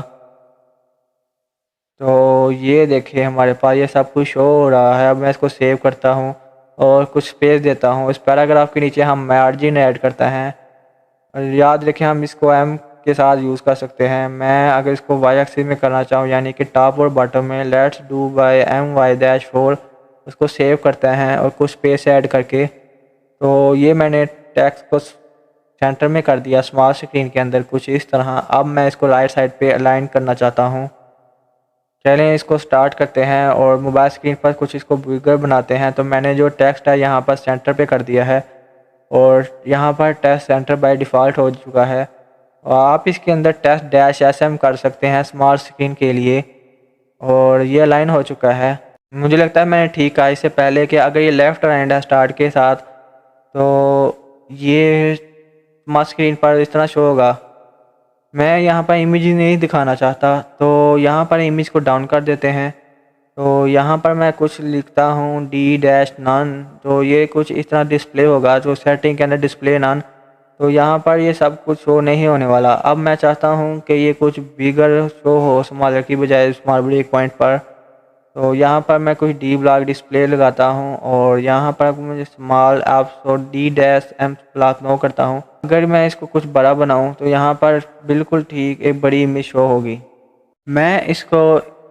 [SPEAKER 1] तो ये देखिए हमारे पास ये सब कुछ हो रहा है। अब मैं इसको सेव करता हूँ और कुछ स्पेस देता हूँ। इस पैराग्राफ के नीचे हम मार्जिन ऐड करते हैं और याद रखें हम इसको M के साथ यूज़ कर सकते हैं। मैं अगर इसको Y एक्सिस में करना चाहूँ यानी कि टॉप और बॉटम में, लेट्स डू बाय MY-4 उसको सेव करते हैं और कुछ स्पेस ऐड करके। तो ये मैंने टेक्स्ट को सेंटर में कर दिया स्मॉल स्क्रीन के अंदर कुछ इस तरह। अब मैं इसको राइट साइड पे अलाइन करना चाहता हूँ। चलें इसको स्टार्ट करते हैं और मोबाइल स्क्रीन पर कुछ इसको बिगर बनाते हैं। तो मैंने जो टेक्स्ट है यहाँ पर सेंटर पे कर दिया है और यहाँ पर टेक्स्ट सेंटर बाय डिफ़ॉल्ट हो चुका है। और आप इसके अंदर टेक्स्ट -SM कर सकते हैं स्मॉल स्क्रीन के लिए और ये अलाइन हो चुका है। मुझे लगता है मैंने ठीक कहा इससे पहले कि अगर ये लेफ़्ट हैंड है स्टार्ट के साथ तो ये स्मॉल स्क्रीन पर इस तरह शो होगा। मैं यहाँ पर इमेज नहीं दिखाना चाहता तो यहाँ पर इमेज को डाउन कर देते हैं। तो यहाँ पर मैं कुछ लिखता हूँ D-none, तो ये कुछ इस तरह डिस्प्ले होगा जो सेटिंग के अंदर डिस्प्ले नन। तो यहाँ पर ये सब कुछ शो नहीं होने वाला। अब मैं चाहता हूँ कि ये कुछ बिगर शो हो स्मॉलर की बजाय स्मॉल ब्रेक पॉइंट पर। तो यहाँ पर मैं कुछ D ब्लॉक डिस्प्ले लगाता हूँ और यहाँ पर मुझे स्मॉल एप्स और D-M ब्लॉक नो करता हूँ। अगर मैं इसको कुछ बड़ा बनाऊँ तो यहाँ पर बिल्कुल ठीक एक बड़ी इमेज शो होगी। मैं इसको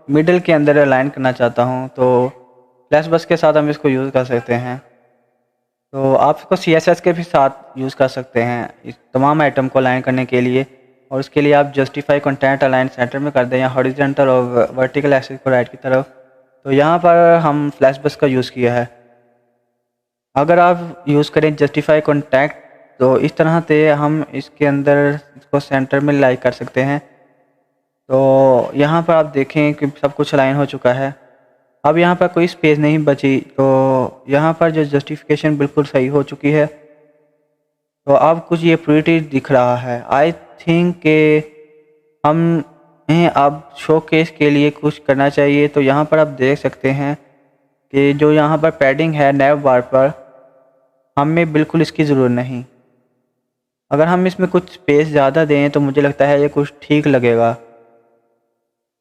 [SPEAKER 1] मिडल के अंदर अलाइन करना चाहता हूँ तो फ्लैश बस के साथ हम इसको यूज़ कर सकते हैं। तो आप इसको CSS के भी साथ यूज़ कर सकते हैं इस तमाम आइटम को अलाइन करने के लिए। और उसके लिए आप जस्टिफाई कंटेंट अलाइन सेंटर में कर दें या हॉरिजॉन्टल और वर्टिकल एक्सिस को राइट की तरफ। तो यहाँ पर हम फ्लैश बस का यूज़ किया है। अगर आप यूज़ करें जस्टिफाई कॉन्टैक्ट तो इस तरह से हम इसके अंदर इसको सेंटर में लाइक कर सकते हैं। तो यहाँ पर आप देखें कि सब कुछ अलाइन हो चुका है। अब यहाँ पर कोई स्पेस नहीं बची तो यहाँ पर जो जस्टिफिकेशन बिल्कुल सही हो चुकी है। तो अब कुछ ये प्रिटी दिख रहा है। आई थिंक के हमें अब शोकेस के लिए कुछ करना चाहिए। तो यहाँ पर आप देख सकते हैं कि जो यहाँ पर पैडिंग है नैव बार पर, हमें बिल्कुल इसकी ज़रूरत नहीं। अगर हम इसमें कुछ स्पेस ज़्यादा दें तो मुझे लगता है ये कुछ ठीक लगेगा।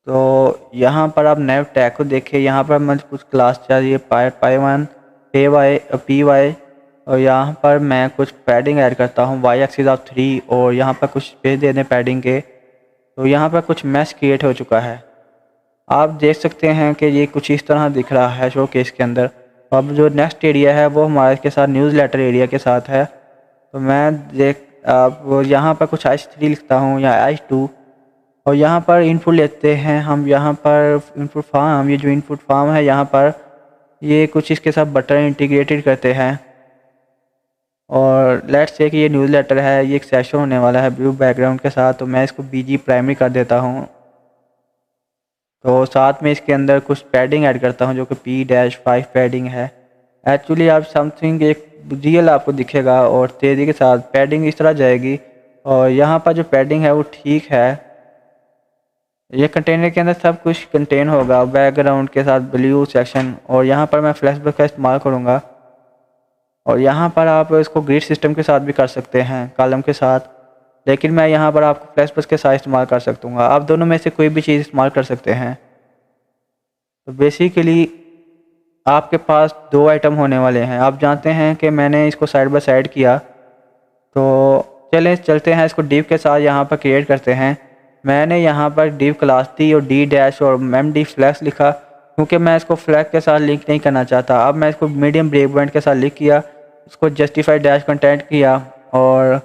[SPEAKER 1] तो यहाँ पर आप नैव टैग को देखिए, यहाँ पर मैं कुछ क्लास चाहिए पाई1 py और यहाँ पर मैं कुछ पैडिंग ऐड करता हूँ y एक्सिस ऑफ 3 और यहाँ पर कुछ स्पेस दे दें पैडिंग के। तो यहाँ पर कुछ मैश क्रिएट हो चुका है। आप देख सकते हैं कि ये कुछ इस तरह दिख रहा है शो केस के अंदर। अब जो नेक्स्ट एरिया है वो हमारे के साथ न्यूज़लेटर एरिया के साथ है। तो मैं यहाँ पर कुछ h3 लिखता हूँ या h2 और यहाँ पर इनपुट लेते हैं हम। यहाँ पर इनपुट फार्म, ये जो इनपुट फार्म है यहाँ पर ये कुछ इसके साथ बटन इंटीग्रेटेड करते हैं। और लेट्स से कि ये न्यूज़लेटर है, ये एक सेशन होने वाला है ब्लू बैकग्राउंड के साथ। तो मैं इसको BG प्राइमरी कर देता हूँ। तो साथ में इसके अंदर कुछ पैडिंग ऐड करता हूँ जो कि P-5 पैडिंग है। एक्चुअली आप समथिंग एक रियल आपको दिखेगा और तेज़ी के साथ पैडिंग इस तरह जाएगी। और यहाँ पर जो पैडिंग है वो ठीक है। ये कंटेनर के अंदर सब कुछ कंटेन होगा बैकग्राउंड के साथ ब्लू सेक्शन। और यहाँ पर मैं फ्लैशबैक का इस्तेमाल करूँगा। और यहाँ पर आप इसको ग्रिड सिस्टम के साथ भी कर सकते हैं, कॉलम के साथ, लेकिन मैं यहाँ पर आपको फ्लैशबैक के साथ इस्तेमाल कर सकूँगा। आप दोनों में से कोई भी चीज़ इस्तेमाल कर सकते हैं। तो बेसिकली आपके पास दो आइटम होने वाले हैं। आप जानते हैं कि मैंने इसको साइड बाय साइड किया। तो चलते हैं इसको डिव के साथ यहाँ पर क्रिएट करते हैं। मैंने यहाँ पर डिव क्लास दी और D- और MD फ्लैक्स लिखा क्योंकि मैं इसको फ्लैग के साथ लिंक नहीं करना चाहता। अब मैं इसको मीडियम ब्रेक पॉइंट के साथ लिंक किया, उसको जस्टिफाई डैश कंटेंट किया और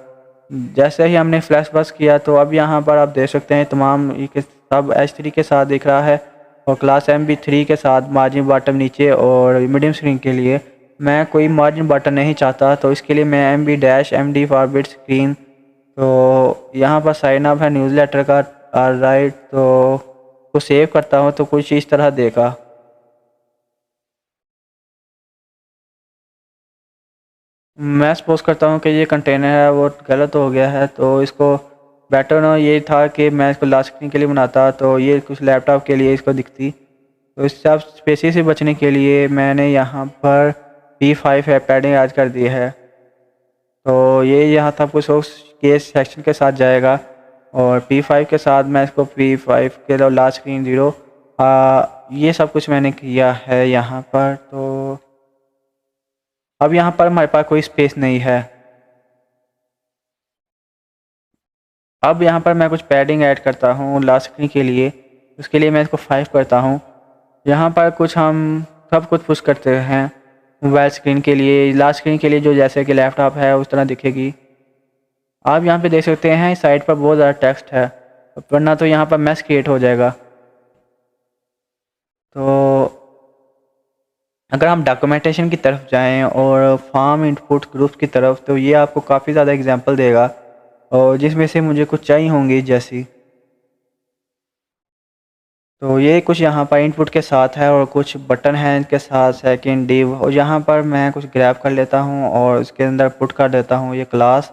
[SPEAKER 1] जैसे ही हमने फ्लैश बस किया तो अब यहाँ पर आप देख सकते हैं तमाम सब H3 के साथ दिख रहा है और क्लास MB3 के साथ मार्जिन बटन नीचे। और मीडियम स्क्रीन के लिए मैं कोई मार्जिन बटन नहीं चाहता, तो इसके लिए मैं MB-MD फॉरवर्ड स्क्रीन। तो यहाँ पर साइन अप है न्यूज़लेटर का राइट। तो सेव करता हूँ तो कुछ इस तरह देखा। मैं सपोज करता हूँ कि ये कंटेनर है वो गलत हो गया है, तो इसको बेटर ना ये था कि मैं इसको लास्ट स्क्रीन के लिए बनाता तो ये कुछ लैपटॉप के लिए इसको दिखती। तो इस सब स्पेसिस से बचने के लिए मैंने यहाँ पर P5 है पैडिंग ऐड कर दी है। तो ये यहाँ था कुछ उस केस सेक्शन के साथ जाएगा और P5 के साथ मैं इसको P5 के लास्ट स्क्रीन 0 ये सब कुछ मैंने किया है यहाँ पर। तो अब यहाँ पर हमारे पास कोई स्पेस नहीं है। अब यहाँ पर मैं कुछ पैडिंग ऐड करता हूँ लास्ट स्क्रीन के लिए। उसके लिए मैं इसको 5 करता हूँ। यहाँ पर कुछ हम सब कुछ पुश करते हैं मोबाइल स्क्रीन के लिए, लास्ट स्क्रीन के लिए जो जैसे कि लैपटॉप है उस तरह दिखेगी। आप यहाँ पे देख सकते हैं साइड पर बहुत ज़्यादा टेक्स्ट है, वरना तो यहाँ पर मैस क्रिएट हो जाएगा। तो अगर हम डॉक्यूमेंटेशन की तरफ जाएं और फॉर्म इनपुट ग्रुप्स की तरफ, तो ये आपको काफ़ी ज़्यादा एग्जांपल देगा और जिसमें से मुझे कुछ चाहिए होंगी जैसी। तो ये कुछ यहाँ पर इनपुट के साथ है और कुछ बटन हैं इनके साथ सेकंड डिव। और यहाँ पर मैं कुछ ग्रैब कर लेता हूँ और इसके अंदर पुट कर देता हूँ ये क्लास।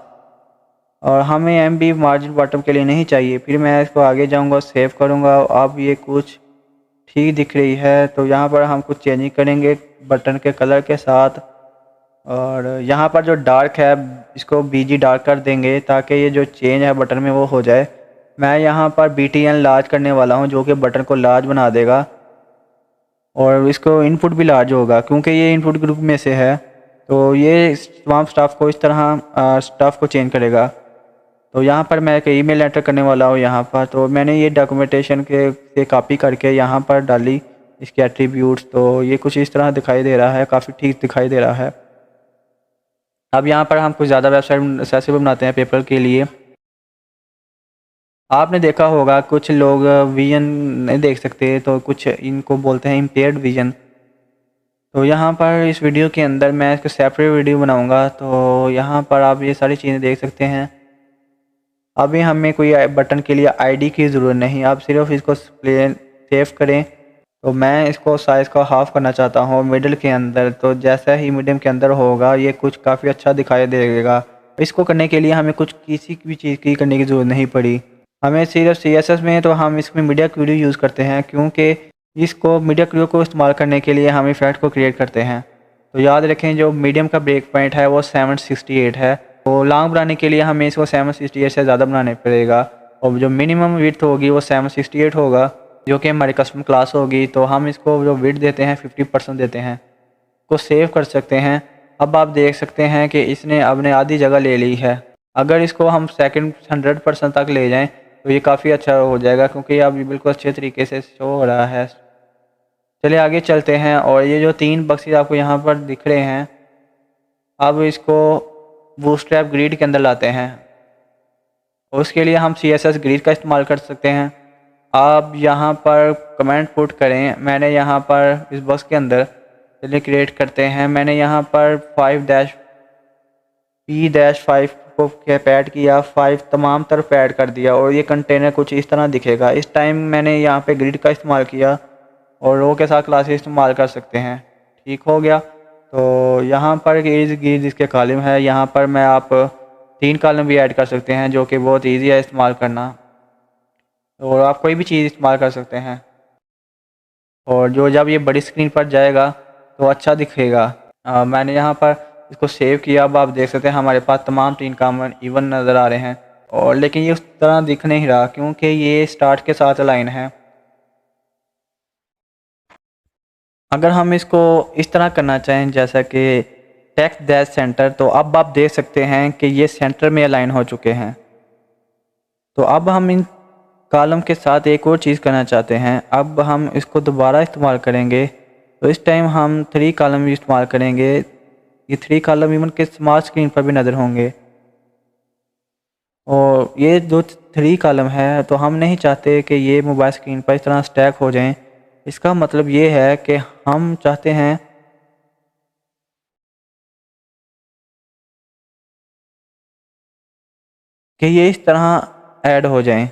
[SPEAKER 1] और हमें MB मार्जिन बॉटम के लिए नहीं चाहिए। फिर मैं इसको आगे जाऊँगा, सेव करूँगा। अब ये कुछ ठीक दिख रही है। तो यहाँ पर हम कुछ चेंजिंग करेंगे बटन के कलर के साथ। और यहाँ पर जो डार्क है इसको BG डार्क कर देंगे ताकि ये जो चेंज है बटन में वो हो जाए। मैं यहाँ पर BTN लार्ज करने वाला हूँ जो कि बटन को लार्ज बना देगा और इसको इनपुट भी लार्ज होगा क्योंकि ये इनपुट ग्रुप में से है। तो ये तमाम स्टाफ को इस तरह स्टाफ को चेंज करेगा। तो यहाँ पर मैं एक ईमेल एंटर करने वाला हूँ यहाँ पर। तो मैंने ये डॉक्यूमेंटेशन के से कॉपी करके यहाँ पर डाली इसके एट्रीब्यूट्स। तो ये कुछ इस तरह दिखाई दे रहा है, काफ़ी ठीक दिखाई दे रहा है। अब यहाँ पर हम कुछ ज़्यादा वेबसाइट एक्सेसिबल बनाते हैं पेपर के लिए। आपने देखा होगा कुछ लोग विजन नहीं देख सकते, तो कुछ इनको बोलते हैं इम्पेयर्ड विजन। तो यहाँ पर इस वीडियो के अंदर मैं इसको सेपरेट वीडियो बनाऊंगा। तो यहाँ पर आप ये सारी चीज़ें देख सकते हैं। अभी हमें कोई बटन के लिए ID की ज़रूरत नहीं, आप सिर्फ इसको प्लेन सेव करें। तो मैं इसको साइज़ को हाफ़ करना चाहता हूँ मिडिल के अंदर। तो जैसा ही मीडियम के अंदर होगा ये कुछ काफ़ी अच्छा दिखाई देगा। इसको करने के लिए हमें कुछ किसी भी चीज़ की करने की ज़रूरत नहीं पड़ी। हमें सिर्फ CSS में तो हम इसमें मीडिया क्यूरी यूज़ करते हैं क्योंकि इसको मीडिया क्यूरी को इस्तेमाल करने के लिए हम इफेक्ट को क्रिएट करते हैं। तो याद रखें जो मीडियम का ब्रेक पॉइंट है वो 768 है। तो लॉन्ग बनाने के लिए हमें इसको 768 से ज़्यादा बनाने पड़ेगा और जो मिनिमम विड्थ होगी वो 768 होगा, जो कि हमारी कस्टम क्लास होगी। तो हम इसको जो विड्थ देते हैं 50% देते हैं, को सेव कर सकते हैं। अब आप देख सकते हैं कि इसने अपने आधी जगह ले ली है। अगर इसको हम सेकंड 100% तक ले जाएं तो ये काफ़ी अच्छा हो जाएगा, क्योंकि अब ये बिल्कुल अच्छे तरीके से शो हो रहा है। चलिए आगे चलते हैं और ये जो 3 बक्सेस आपको यहाँ पर दिख रहे हैं, अब इसको बूटस्ट्रैप ग्रिड के अंदर लाते हैं। उसके लिए हम CSS ग्रिड का इस्तेमाल कर सकते हैं। आप यहाँ पर कमेंट पुट करें, मैंने यहाँ पर इस बॉक्स के अंदर, चलिए क्रिएट करते हैं। मैंने यहाँ पर 5-P-5 को पैड किया, 5 तमाम तरफ ऐड कर दिया और ये कंटेनर कुछ इस तरह दिखेगा। इस टाइम मैंने यहाँ पे ग्रिड का इस्तेमाल किया और रो के साथ क्लासेस इस्तेमाल कर सकते हैं। ठीक हो गया। तो यहाँ पर ग्रिड इसके कॉलम है, यहाँ पर मैं आप 3 कॉलम भी ऐड कर सकते हैं, जो कि बहुत ईजी है इस्तेमाल करना, और आप कोई भी चीज़ इस्तेमाल कर सकते हैं। और जो जब ये बड़ी स्क्रीन पर जाएगा तो अच्छा दिखेगा। मैंने यहाँ पर इसको सेव किया। अब आप देख सकते हैं हमारे पास तमाम 3 कॉलम इवन नज़र आ रहे हैं, और लेकिन ये उस तरह दिख नहीं रहा क्योंकि ये स्टार्ट के साथ अलाइन है। अगर हम इसको इस तरह करना चाहें जैसा कि टेक्स्ट दैट सेंटर, तो अब आप देख सकते हैं कि ये सेंटर में अलाइन हो चुके हैं। तो अब हम इन कॉलम के साथ एक और चीज़ करना चाहते हैं। अब हम इसको दोबारा इस्तेमाल करेंगे, तो इस टाइम हम 3 कॉलम भी इस्तेमाल करेंगे। ये 3 कॉलम इवन के स्मॉल स्क्रीन पर भी नज़र होंगे, और ये जो 3 कॉलम है तो हम नहीं चाहते कि ये मोबाइल स्क्रीन पर इस तरह स्टैक हो जाएं। इसका मतलब ये है कि हम चाहते हैं कि ये इस तरह ऐड हो जाएं।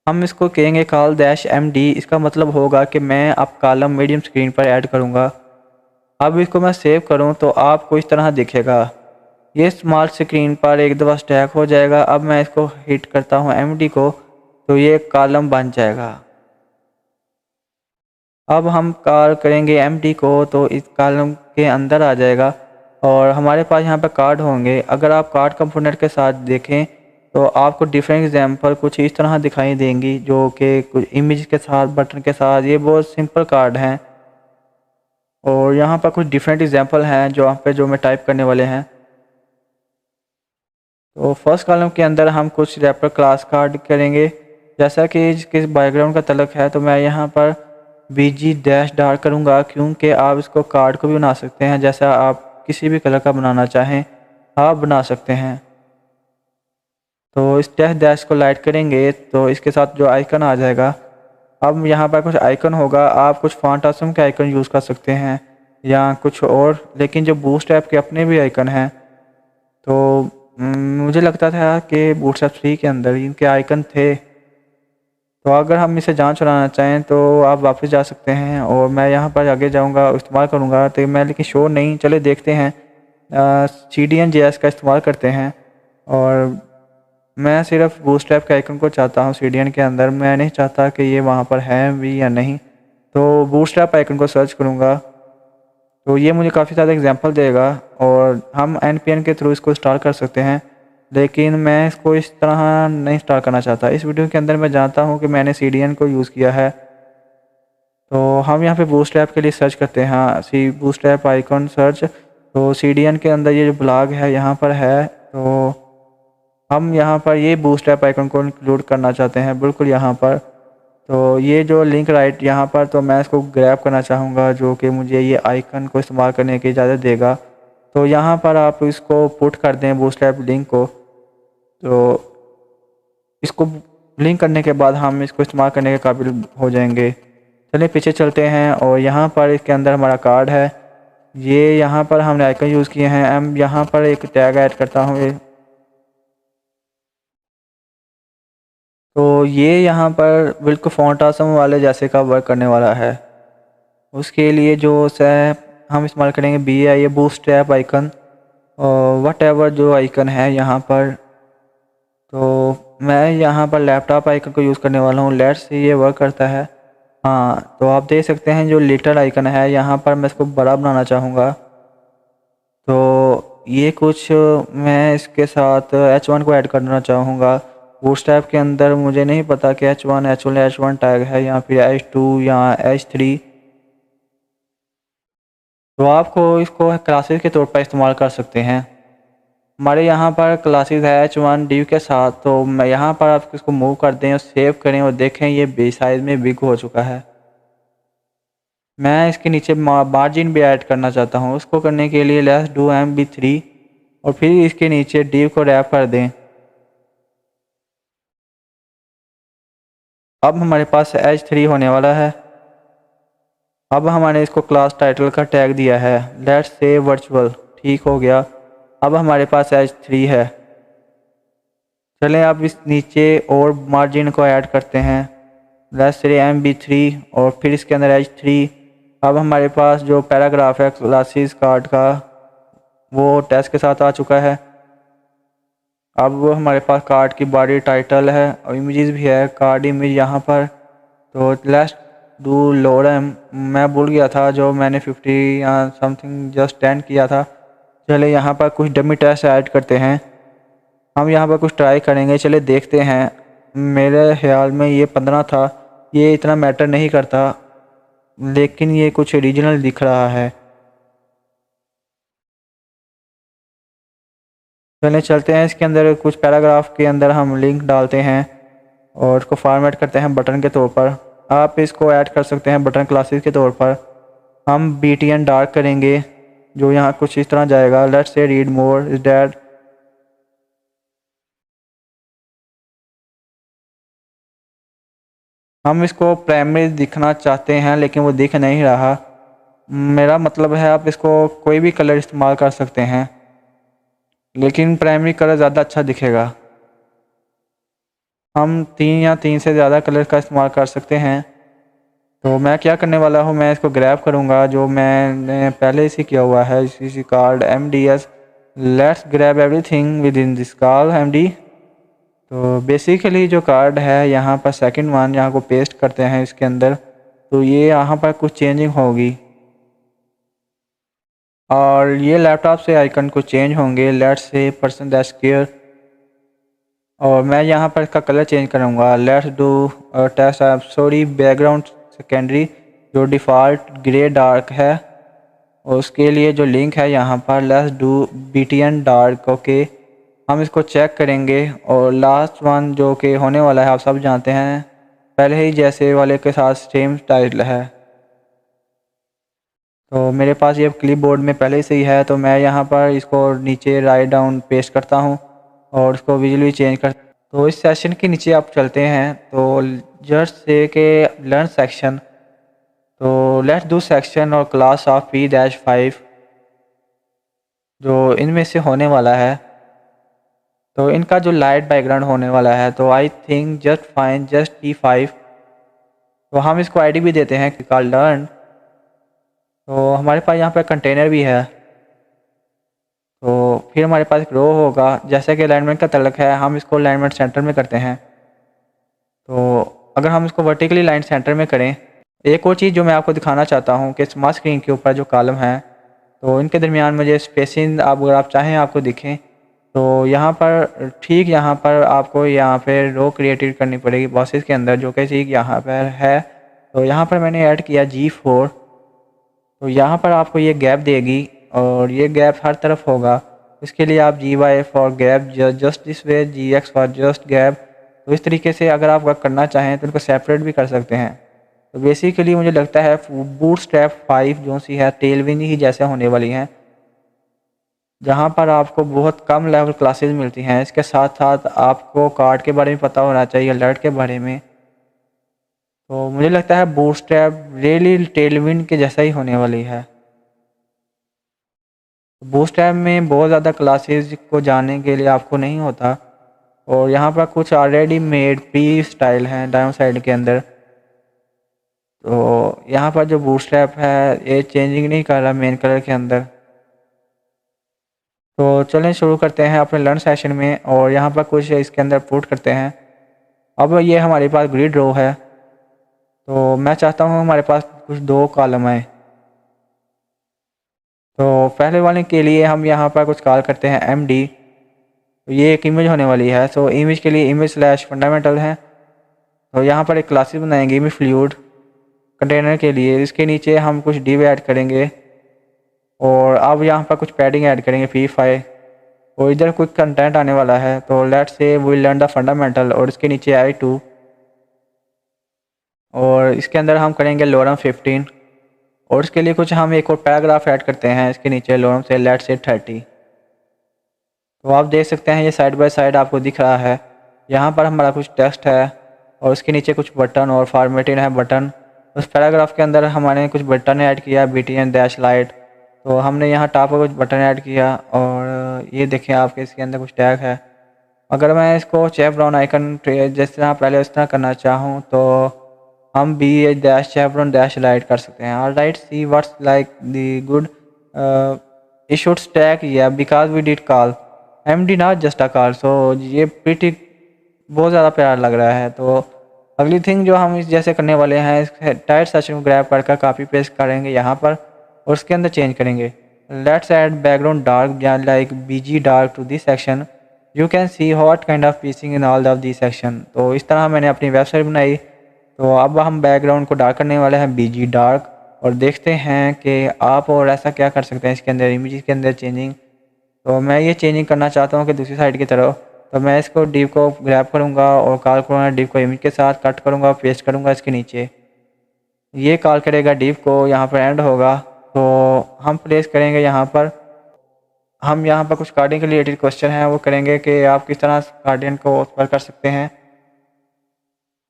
[SPEAKER 1] हम इसको कहेंगे कॉल -MD। इसका मतलब होगा कि मैं अब कॉलम मीडियम स्क्रीन पर ऐड करूँगा। अब इसको मैं सेव करूँ तो आपको इस तरह दिखेगा, ये स्मॉल स्क्रीन पर एक दफ़ा स्टैक हो जाएगा। अब मैं इसको हिट करता हूँ MD को, तो ये कॉलम बन जाएगा। अब हम कॉल करेंगे MD को तो इस कॉलम के अंदर आ जाएगा, और हमारे पास यहाँ पर कार्ड होंगे। अगर आप कार्ड कंपोनेंट के साथ देखें तो आपको डिफरेंट एग्जांपल कुछ इस तरह दिखाई देंगी, जो कि कुछ इमेज के साथ, बटन के साथ। ये बहुत सिंपल कार्ड हैं, और यहाँ पर कुछ डिफरेंट एग्जांपल हैं जो आप पे जो मैं टाइप करने वाले हैं। तो फर्स्ट कॉलम के अंदर हम कुछ रैपर क्लास कार्ड करेंगे। जैसा कि इसके बैकग्राउंड का तलक है तो मैं यहाँ पर BG- करूँगा, क्योंकि आप इसको कार्ड को भी बना सकते हैं। जैसा आप किसी भी कलर का बनाना चाहें आप बना सकते हैं। तो इस डैश को लाइट करेंगे तो इसके साथ जो आइकन आ जाएगा। अब यहाँ पर कुछ आइकन होगा, आप कुछ फॉन्ट आसम के आइकन यूज़ कर सकते हैं या कुछ और, लेकिन जो बूस्ट ऐप के अपने भी आइकन हैं। तो मुझे लगता था कि बूटस्ट्रैप 3 के अंदर इनके आइकन थे। तो अगर हम इसे जांच चलाना चाहें तो आप वापस जा सकते हैं, और मैं यहाँ पर आगे जाऊँगा, इस्तेमाल करूँगा। तो मैं लेकिन शो नहीं, चले देखते हैं। CDN.js का इस्तेमाल करते हैं, और मैं सिर्फ बूटस्ट्रैप के आइकन को चाहता हूँ CDN के अंदर। मैं नहीं चाहता कि ये वहाँ पर है भी या नहीं। तो बूटस्ट्रैप आइकन को सर्च करूँगा तो ये मुझे काफ़ी ज़्यादा एग्जांपल देगा, और हम NPN के थ्रू इसको इंस्टॉल कर सकते हैं। लेकिन मैं इसको इस तरह नहीं इंस्टॉल करना चाहता। इस वीडियो के अंदर मैं जानता हूँ कि मैंने CDN को यूज़ किया है। तो हम यहाँ पे बूटस्ट्रैप के लिए सर्च करते हैं, बूटस्ट्रैप आइकन सर्च। तो CDN के अंदर ये जो ब्लॉग है यहाँ पर है, तो हम यहाँ पर ये बूटस्ट्रैप आइकन को इंक्लूड करना चाहते हैं, बिल्कुल यहाँ पर। तो ये जो लिंक राइट यहाँ पर, तो मैं इसको ग्रैब करना चाहूँगा, जो कि मुझे ये आइकन को इस्तेमाल करने की इजाज़त देगा। तो यहाँ पर आप इसको पुट कर दें बूटस्ट्रैप लिंक को। तो इसको लिंक करने के बाद हम इसको इस्तेमाल करने के काबिल हो जाएंगे। चलिए पीछे चलते हैं, और यहाँ पर इसके अंदर हमारा कार्ड है। ये यहाँ पर हमने आइकन यूज़ किए हैं। हम यहाँ पर एक टैग ऐड करता हूँ। तो ये यहाँ पर बिल्कुल फॉन्ट आसम वाले जैसे का वर्क करने वाला है। उसके लिए जो हम इस्तेमाल करेंगे BI बूटस्ट्रैप आइकन, और वट एवर जो आइकन है यहाँ पर। तो मैं यहाँ पर लैपटॉप आइकन को यूज़ करने वाला हूँ। लेट्स से ये वर्क करता है। हाँ, तो आप देख सकते हैं जो लिटिल आइकन है यहाँ पर मैं इसको बड़ा बनाना चाहूँगा। तो ये कुछ मैं इसके साथ H1 को ऐड करना चाहूँगा। बूटस्ट्रैप के अंदर मुझे नहीं पता कि H1 टैग है या फिर H2 या H3। तो आपको इसको क्लासेस के तौर पर इस्तेमाल कर सकते हैं। हमारे यहाँ पर क्लासेस है H1 div के साथ, तो मैं यहाँ पर आप इसको मूव कर दें और सेव करें और देखें ये बी साइज़ में बिग हो चुका है। मैं इसके नीचे मार्जिन भी ऐड करना चाहता हूँ। उसको करने के लिए लेट्स डू MB3 और फिर इसके नीचे div को रैप कर दें। अब हमारे पास H3 होने वाला है। अब हमने इसको क्लास टाइटल का टैग दिया है, लेट्स से वर्चुअल, ठीक हो गया। अब हमारे पास H3 है। चलें अब इस नीचे और मार्जिन को ऐड करते हैं, लेट्स से MB3 और फिर इसके अंदर H3। अब हमारे पास जो पैराग्राफ है क्लासेस कार्ड का वो टेक्स्ट के साथ आ चुका है। अब वो हमारे पास कार्ड की बॉडी टाइटल है और इमेजेस भी है, कार्ड इमेज यहाँ पर। तो लेट्स डू लोड मैं भूल गया था जो मैंने 50 या समथिंग जस्ट 10 किया था। चले यहाँ पर कुछ डमी टेस्ट ऐड करते हैं। हम यहाँ पर कुछ ट्राई करेंगे, चले देखते हैं। मेरे ख्याल में ये 15 था। ये इतना मैटर नहीं करता, लेकिन ये कुछ ओरिजिनल दिख रहा है। चले चलते हैं, इसके अंदर कुछ पैराग्राफ के अंदर हम लिंक डालते हैं और इसको फॉर्मेट करते हैं बटन के तौर पर। आप इसको ऐड कर सकते हैं बटन क्लासेस के तौर पर। हम BTN डार्क करेंगे जो यहाँ कुछ इस तरह जाएगा, let's say read more is that. हम इसको प्राइमरी दिखना चाहते हैं लेकिन वो दिख नहीं रहा। मेरा मतलब है आप इसको कोई भी कलर इस्तेमाल कर सकते हैं, लेकिन प्राइमरी कलर ज़्यादा अच्छा दिखेगा। हम 3 से ज़्यादा कलर का इस्तेमाल कर सकते हैं। तो मैं क्या करने वाला हूँ, मैं इसको ग्रैब करूँगा जो मैंने पहले से किया हुआ है, इसी card MDS let's grab everything with in this card MD। तो बेसिकली जो कार्ड है यहाँ पर सेकंड वन यहाँ को पेस्ट करते हैं इसके अंदर, तो ये यहाँ पर कुछ चेंजिंग होगी और ये लैपटॉप से आइकन को चेंज होंगे, let's say person that square. और मैं यहाँ पर इसका कलर चेंज करूँगा, let's do test app sorry background secondary जो डिफ़ॉल्ट ग्रे डार्क है, और उसके लिए जो लिंक है यहाँ पर let's do BTN dark. Okay, हम इसको चेक करेंगे और लास्ट वन जो कि होने वाला है आप सब जानते हैं, पहले ही जैसे वाले के साथ सेम स्टाइल है। तो मेरे पास ये क्लिपबोर्ड में पहले से ही है, तो मैं यहाँ पर इसको नीचे राइट डाउन पेस्ट करता हूँ और इसको विजुअली चेंज कर। तो इस सेशन के नीचे आप चलते हैं तो जस्ट से के लर्न सेक्शन, तो लेट्स डू सेक्शन और क्लास ऑफ P-5 जो इनमें से होने वाला है। तो इनका जो लाइट बैकग्राउंड होने वाला है, तो I think just fine just P5। तो हम इसको आईडी भी देते हैं कि कॉल लर्न। तो हमारे पास यहाँ पर कंटेनर भी है। तो फिर हमारे पास एक रो होगा, जैसे कि अलाइनमेंट का तलक है हम इसको अलाइनमेंट सेंटर में करते हैं। तो अगर हम इसको वर्टिकली लाइन सेंटर में करें, एक और चीज़ जो मैं आपको दिखाना चाहता हूँ कि स्मार्ट स्क्रीन के ऊपर जो कॉलम है तो इनके दरमियान मुझे स्पेसिंग अगर आप चाहें आपको दिखें, तो यहाँ पर ठीक यहाँ पर आपको यहाँ पे रो क्रिएटेड करनी पड़ेगी बॉसेस के अंदर, जो कि ठीक यहाँ पर है। तो यहाँ पर मैंने ऐड किया G4। तो यहाँ पर आपको ये गैप देगी और ये गैप हर तरफ होगा। इसके लिए आप GY for gap just this way, GX for just gap. तो इस तरीके से अगर आप करना चाहें तो इनको सेपरेट भी कर सकते हैं। तो बेसिकली मुझे लगता है बूटस्ट्रैप 5 जो सी है टेलविंड ही जैसे होने वाली हैं, जहाँ पर आपको बहुत कम लेवल क्लासेस मिलती हैं। इसके साथ साथ आपको कार्ड के बारे में पता होना चाहिए, अलर्ट के बारे में। तो मुझे लगता है बूटस्ट्रैप रियली टेलविंड के जैसा ही होने वाली है। बूटस्ट्रैप में बहुत ज़्यादा क्लासेस को जाने के लिए आपको नहीं होता, और यहाँ पर कुछ ऑलरेडी मेड प्री स्टाइल हैं डाउन साइड के अंदर। तो यहाँ पर जो बूटस्ट्रैप है ये चेंजिंग नहीं कर रहा मेन कलर के अंदर। तो चलें शुरू करते हैं अपने लर्न सेशन में, और यहाँ पर कुछ इसके अंदर पुट करते हैं। अब ये हमारे पास ग्रिड रो है। तो मैं चाहता हूँ हमारे पास कुछ 2 कॉलम आए। तो पहले वाले के लिए हम यहाँ पर कुछ कॉल करते हैं md। तो ये एक इमेज होने वाली है। सो इमेज के लिए इमेज स्लैश फंडामेंटल है। तो यहाँ पर एक क्लासेस बनाएंगे इमेज फ्लूइड कंटेनर के लिए। इसके नीचे हम कुछ डिव ऐड करेंगे और अब यहाँ पर कुछ पैडिंग ऐड करेंगे p5। और इधर कुछ कंटेंट आने वाला है। तो let's say we learn the fundamental और इसके नीचे i2 और इसके अंदर हम करेंगे लोरम 15 और इसके लिए कुछ हम एक और पैराग्राफ ऐड करते हैं इसके नीचे लोरम से लेट्स से 30। तो आप देख सकते हैं ये साइड बाय साइड आपको दिख रहा है। यहाँ पर हमारा कुछ टेक्स्ट है और उसके नीचे कुछ बटन और फॉर्मेटेड है बटन। उस पैराग्राफ के अंदर हमारे कुछ बटन ऐड किया BTN डैश लाइट। तो हमने यहाँ टॉप पर कुछ बटन ऐड किया और ये देखें आपके इसके अंदर कुछ टैग है। अगर मैं इसको चेवरॉन आइकन जिस तरह पहले उस तरह करना चाहूँ तो हम बी डैश चेवरॉन डैश लाइट कर सकते हैं। और right see what's like the good it should stack yeah because we did call md not just a call। सो ये pretty बहुत ज़्यादा प्यारा लग रहा है। तो अगली थिंग जो हम इस जैसे करने वाले हैं इस टाइट सेक्शन को ग्रैब करके कॉपी पेस्ट करेंगे यहाँ पर और उसके अंदर चेंज करेंगे। लेट्स ऐड बैकग्राउंड डार्क या like bg dark to this section. You can see what kind of spacing in all of this section. तो इस तरह मैंने अपनी वेबसाइट बनाई। तो अब हम बैकग्राउंड को डार्क करने वाले हैं bg डार्क और देखते हैं कि आप और ऐसा क्या कर सकते हैं इसके अंदर इमेज के अंदर चेंजिंग। तो मैं ये चेंजिंग करना चाहता हूँ कि दूसरी साइड की तरफ। तो मैं इसको डिव को ग्रैब करूँगा और कॉल करूँगा डिव को इमेज के साथ कट करूँगा पेस्ट करूँगा इसके नीचे। ये कॉल करेगा डिव को यहाँ पर एंड होगा। तो हम प्लेस करेंगे यहाँ पर। हम यहाँ पर कुछ कार्डियन के रिलेटेड क्वेश्चन हैं वो करेंगे कि आप किस तरह कार्डियन को उस पर कर सकते हैं।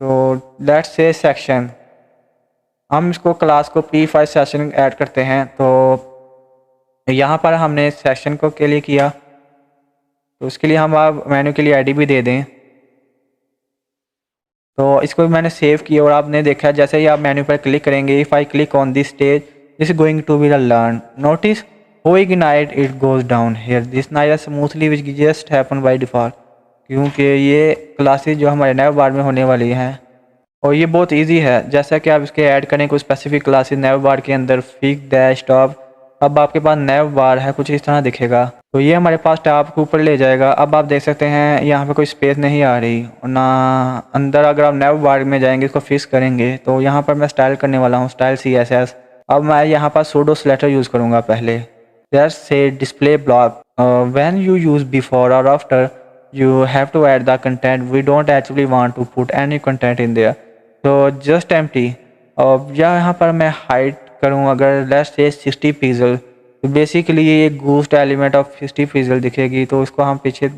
[SPEAKER 1] तो लेट्स से सेक्शन हम इसको क्लास को p5 सेशन ऐड करते हैं। तो यहाँ पर हमने सेशन को के लिए किया तो उसके लिए हम आप मेन्यू के लिए आईडी भी दे दें। तो इसको मैंने सेव किया और आपने देखा जैसे ही आप मेन्यू पर क्लिक करेंगे if I click on this stage this is going to be the learn notice how ignite it goes down here this night smoothly which just happen by default. क्योंकि ये क्लासेस जो हमारे नैव बार में होने वाली हैं और ये बहुत इजी है। जैसा कि आप इसके ऐड करें कोई स्पेसिफिक क्लासेस नैव बार के अंदर फिक डैश टॉप। अब आपके पास नैव बार है कुछ इस तरह दिखेगा। तो ये हमारे पास टॉप के ऊपर ले जाएगा। अब आप देख सकते हैं यहाँ पे कोई स्पेस नहीं आ रही और ना अंदर। अगर आप नैव बार में जाएंगे इसको फिक्स करेंगे तो यहाँ पर मैं स्टाइल करने वाला हूँ स्टाइल CSS। अब मैं यहाँ पर सूडो सेलेक्टर यूज़ करूँगा पहले। Let's say display block when you use before और after you have to add the content we don't actually want to put any content in there so just empty। और यहाँ पर मैं height करूँ अगर let's से 60 पिक्सल तो basically ये गूस्ट एलिमेंट ऑफ 60 पिक्सल दिखेगी। तो इसको हम पीछे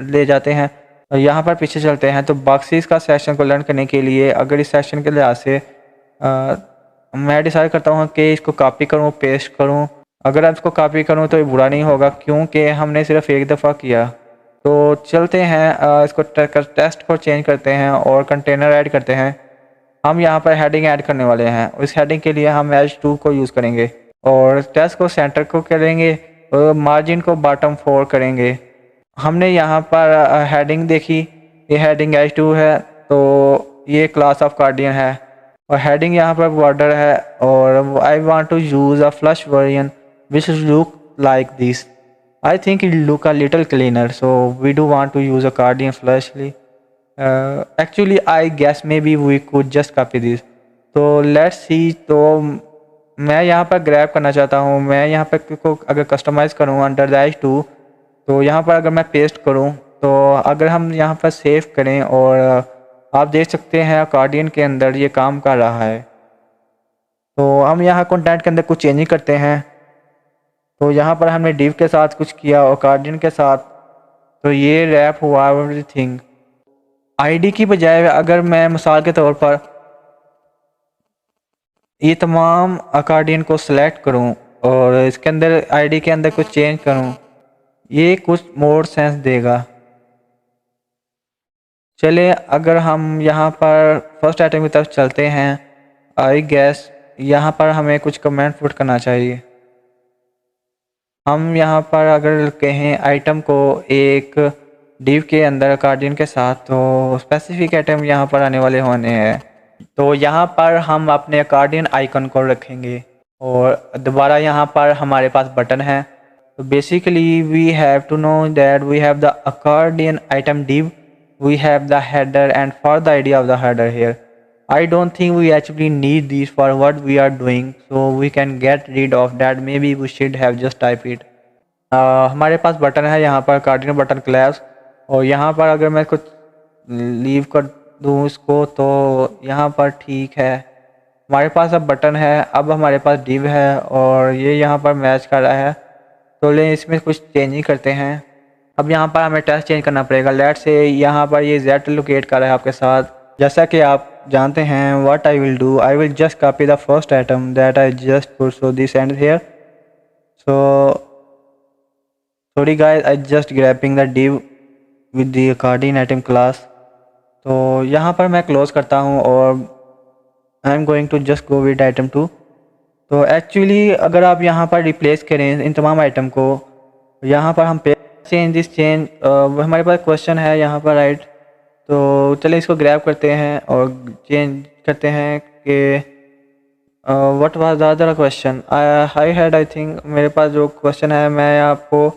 [SPEAKER 1] ले जाते हैं और यहाँ पर पीछे चलते हैं। तो बॉक्सेस का सेक्शन को लर्न करने के लिए अगर इस सेक्शन के लिहाज से मैं डिसाइड करता हूँ कि इसको कॉपी करूँ पेस्ट करूँ। अगर आप इसको कॉपी करूँ तो ये बुरा नहीं होगा क्योंकि हमने सिर्फ एक दफ़ा किया। तो चलते हैं इसको टेक्स्ट को चेंज करते हैं और कंटेनर ऐड करते हैं। हम यहाँ पर हेडिंग ऐड करने वाले हैं। उस हेडिंग के लिए हम H2 को यूज़ करेंगे और टेक्स्ट को सेंटर को करेंगे और मार्जिन को बॉटम 4 करेंगे। हमने यहाँ पर हेडिंग देखी ये हेडिंग H2 है तो ये क्लास ऑफ कार्डियन है और हेडिंग यहाँ पर बॉर्डर है और I want to use a flush version which look like this. I think it look a little cleaner so we do want to use a Cardian flashly actually I guess maybe we could just copy this। तो let's see। तो मैं यहाँ पर grab करना चाहता हूँ। मैं यहाँ पर को अगर कस्टमाइज़ करूँ अंडर द H2 तो यहाँ पर अगर मैं पेस्ट करूँ तो अगर हम यहाँ पर सेव करें और आप देख सकते हैं कार्डियन के अंदर ये काम कर रहा है। तो हम यहाँ कंटेंट के अंदर कुछ चेंजिंग करते हैं। तो यहाँ पर हमने डिव के साथ कुछ किया और कार्डियन के साथ तो ये रैप हुआ एवरीथिंग। आईडी की बजाय अगर मैं मिसाल के तौर पर ये तमाम कार्डियन को सिलेक्ट करूं और इसके अंदर आईडी के अंदर कुछ चेंज करूं ये कुछ मोर सेंस देगा। चले अगर हम यहाँ पर फर्स्ट आइटम की तरफ चलते हैं आई गैस यहाँ पर हमें कुछ कमेंट पुट करना चाहिए। हम यहाँ पर अगर कहें आइटम को एक डिव के अंदर कार्डियन के साथ तो स्पेसिफिक आइटम यहाँ पर आने वाले होने हैं तो यहाँ पर हम अपने अकॉर्डियन आइकन को रखेंगे और दोबारा यहाँ पर हमारे पास बटन है। तो basically we have to know that we have the accordion item div, we have the header, and for the idea of the header here, I don't think we actually need these for what we are doing, so we can get rid of that. Maybe we should have just type it. हमारे पास button है यहाँ पर cardinal button class, और यहाँ पर अगर मैं कुछ लीव कर दूँ इसको तो यहाँ पर ठीक है। हमारे पास अब बटन है, अब हमारे पास div है और ये यहाँ पर मैच कर रहा है। तो ले इसमें कुछ चेंजिंग करते हैं। अब यहाँ पर हमें टेक्स्ट चेंज करना पड़ेगा। लेट से यहाँ पर ये Z लोकेट कर रहा है आपके साथ। जैसा कि आप जानते हैं, what I will do, I will just copy the first item that I just put, so this and here. So sorry guys, I just grabbing the div with the accordion item class. तो यहाँ पर मैं close करता हूँ और I am going to just go with item 2। तो actually अगर आप यहाँ पर रिप्लेस करें इन तमाम आइटम को, यहाँ पर हम पे चेंज दिस चेंज, हमारे पास क्वेश्चन है यहाँ पर राइट। तो चलिए इसको ग्रैब करते हैं और चेंज करते हैं कि what was the other question I had. I think मेरे पास जो क्वेश्चन है मैं आपको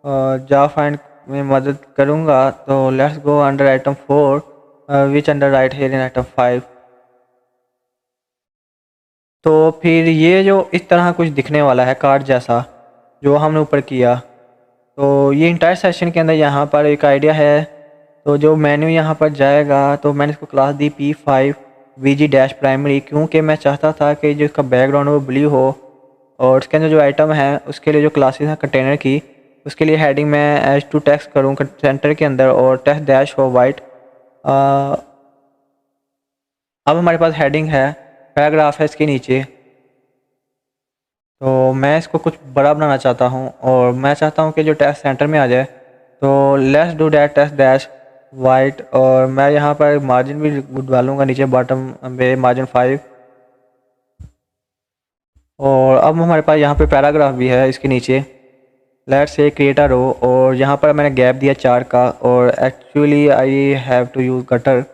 [SPEAKER 1] जावा फाइंड में मदद करूँगा। तो let's go under item 4 which under right here in item 5। तो फिर ये जो इस तरह कुछ दिखने वाला है कार्ड जैसा जो हमने ऊपर किया, तो ये इंटायर सेशन के अंदर यहाँ पर एक आइडिया है। तो जो मेन्यू यहाँ पर जाएगा, तो मैंने इसको क्लास दी P5 VG-primary, क्योंकि मैं चाहता था कि जो इसका बैकग्राउंड वो ब्लू हो और उसके अंदर जो आइटम है उसके लिए जो क्लासेस हैं कंटेनर की, उसके लिए हेडिंग मैं H2 टेक्स्ट करूँ सेंटर के अंदर और टेक्स्ट डैश हो वाइट। अब हमारे पास हेडिंग है, पैराग्राफ है इसके नीचे। तो मैं इसको कुछ बड़ा बनाना चाहता हूँ और मैं चाहता हूँ कि जो टेक्स्ट सेंटर में आ जाए। तो let's do that text dash white, और मैं यहाँ पर मार्जिन भी डालूँगा नीचे बॉटम पे मार्जिन 5। और अब हमारे पास यहाँ पे पैराग्राफ भी है इसके नीचे। लेट्स से क्रिएट अ रो, और यहाँ पर मैंने गैप दिया 4 का, और actually I have to use gutter.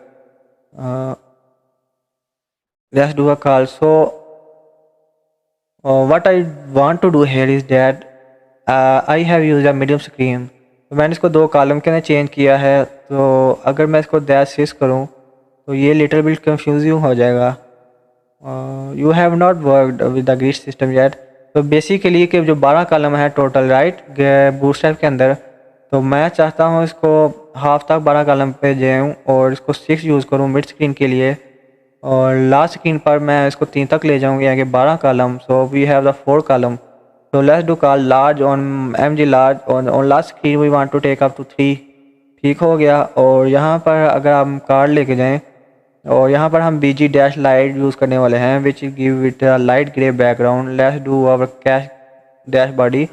[SPEAKER 1] Let's do a col. So what I want to do here is that I have used a medium screen। तो मैंने इसको 2 कॉलम के अंदर चेंज किया है। तो अगर मैं इसको डैश 6 करूँ तो ये लिटिल बिट कंफ्यूजिंग हो जाएगा। You have not worked with the grid system yet. तो बेसिकली कि जो 12 कॉलम है टोटल राइट बूटस्ट्रैप के अंदर, तो मैं चाहता हूँ इसको हाफ तक 12 कॉलम पे जाऊँ और इसको 6 यूज़ करूँ मिड स्क्रीन के लिए, और लास्ट स्क्रीन पर मैं इसको 3 तक ले जाऊँगी, यानी कि 12 column. So we have the 4 column. So let's do call large on mg large on last screen we want to take up to 3। ठीक हो गया। और यहाँ पर अगर हम कार्ड लेके जाएं और यहाँ पर हम bg dash light यूज़ करने वाले हैं which give it a light grey background। let's do our cache dash body।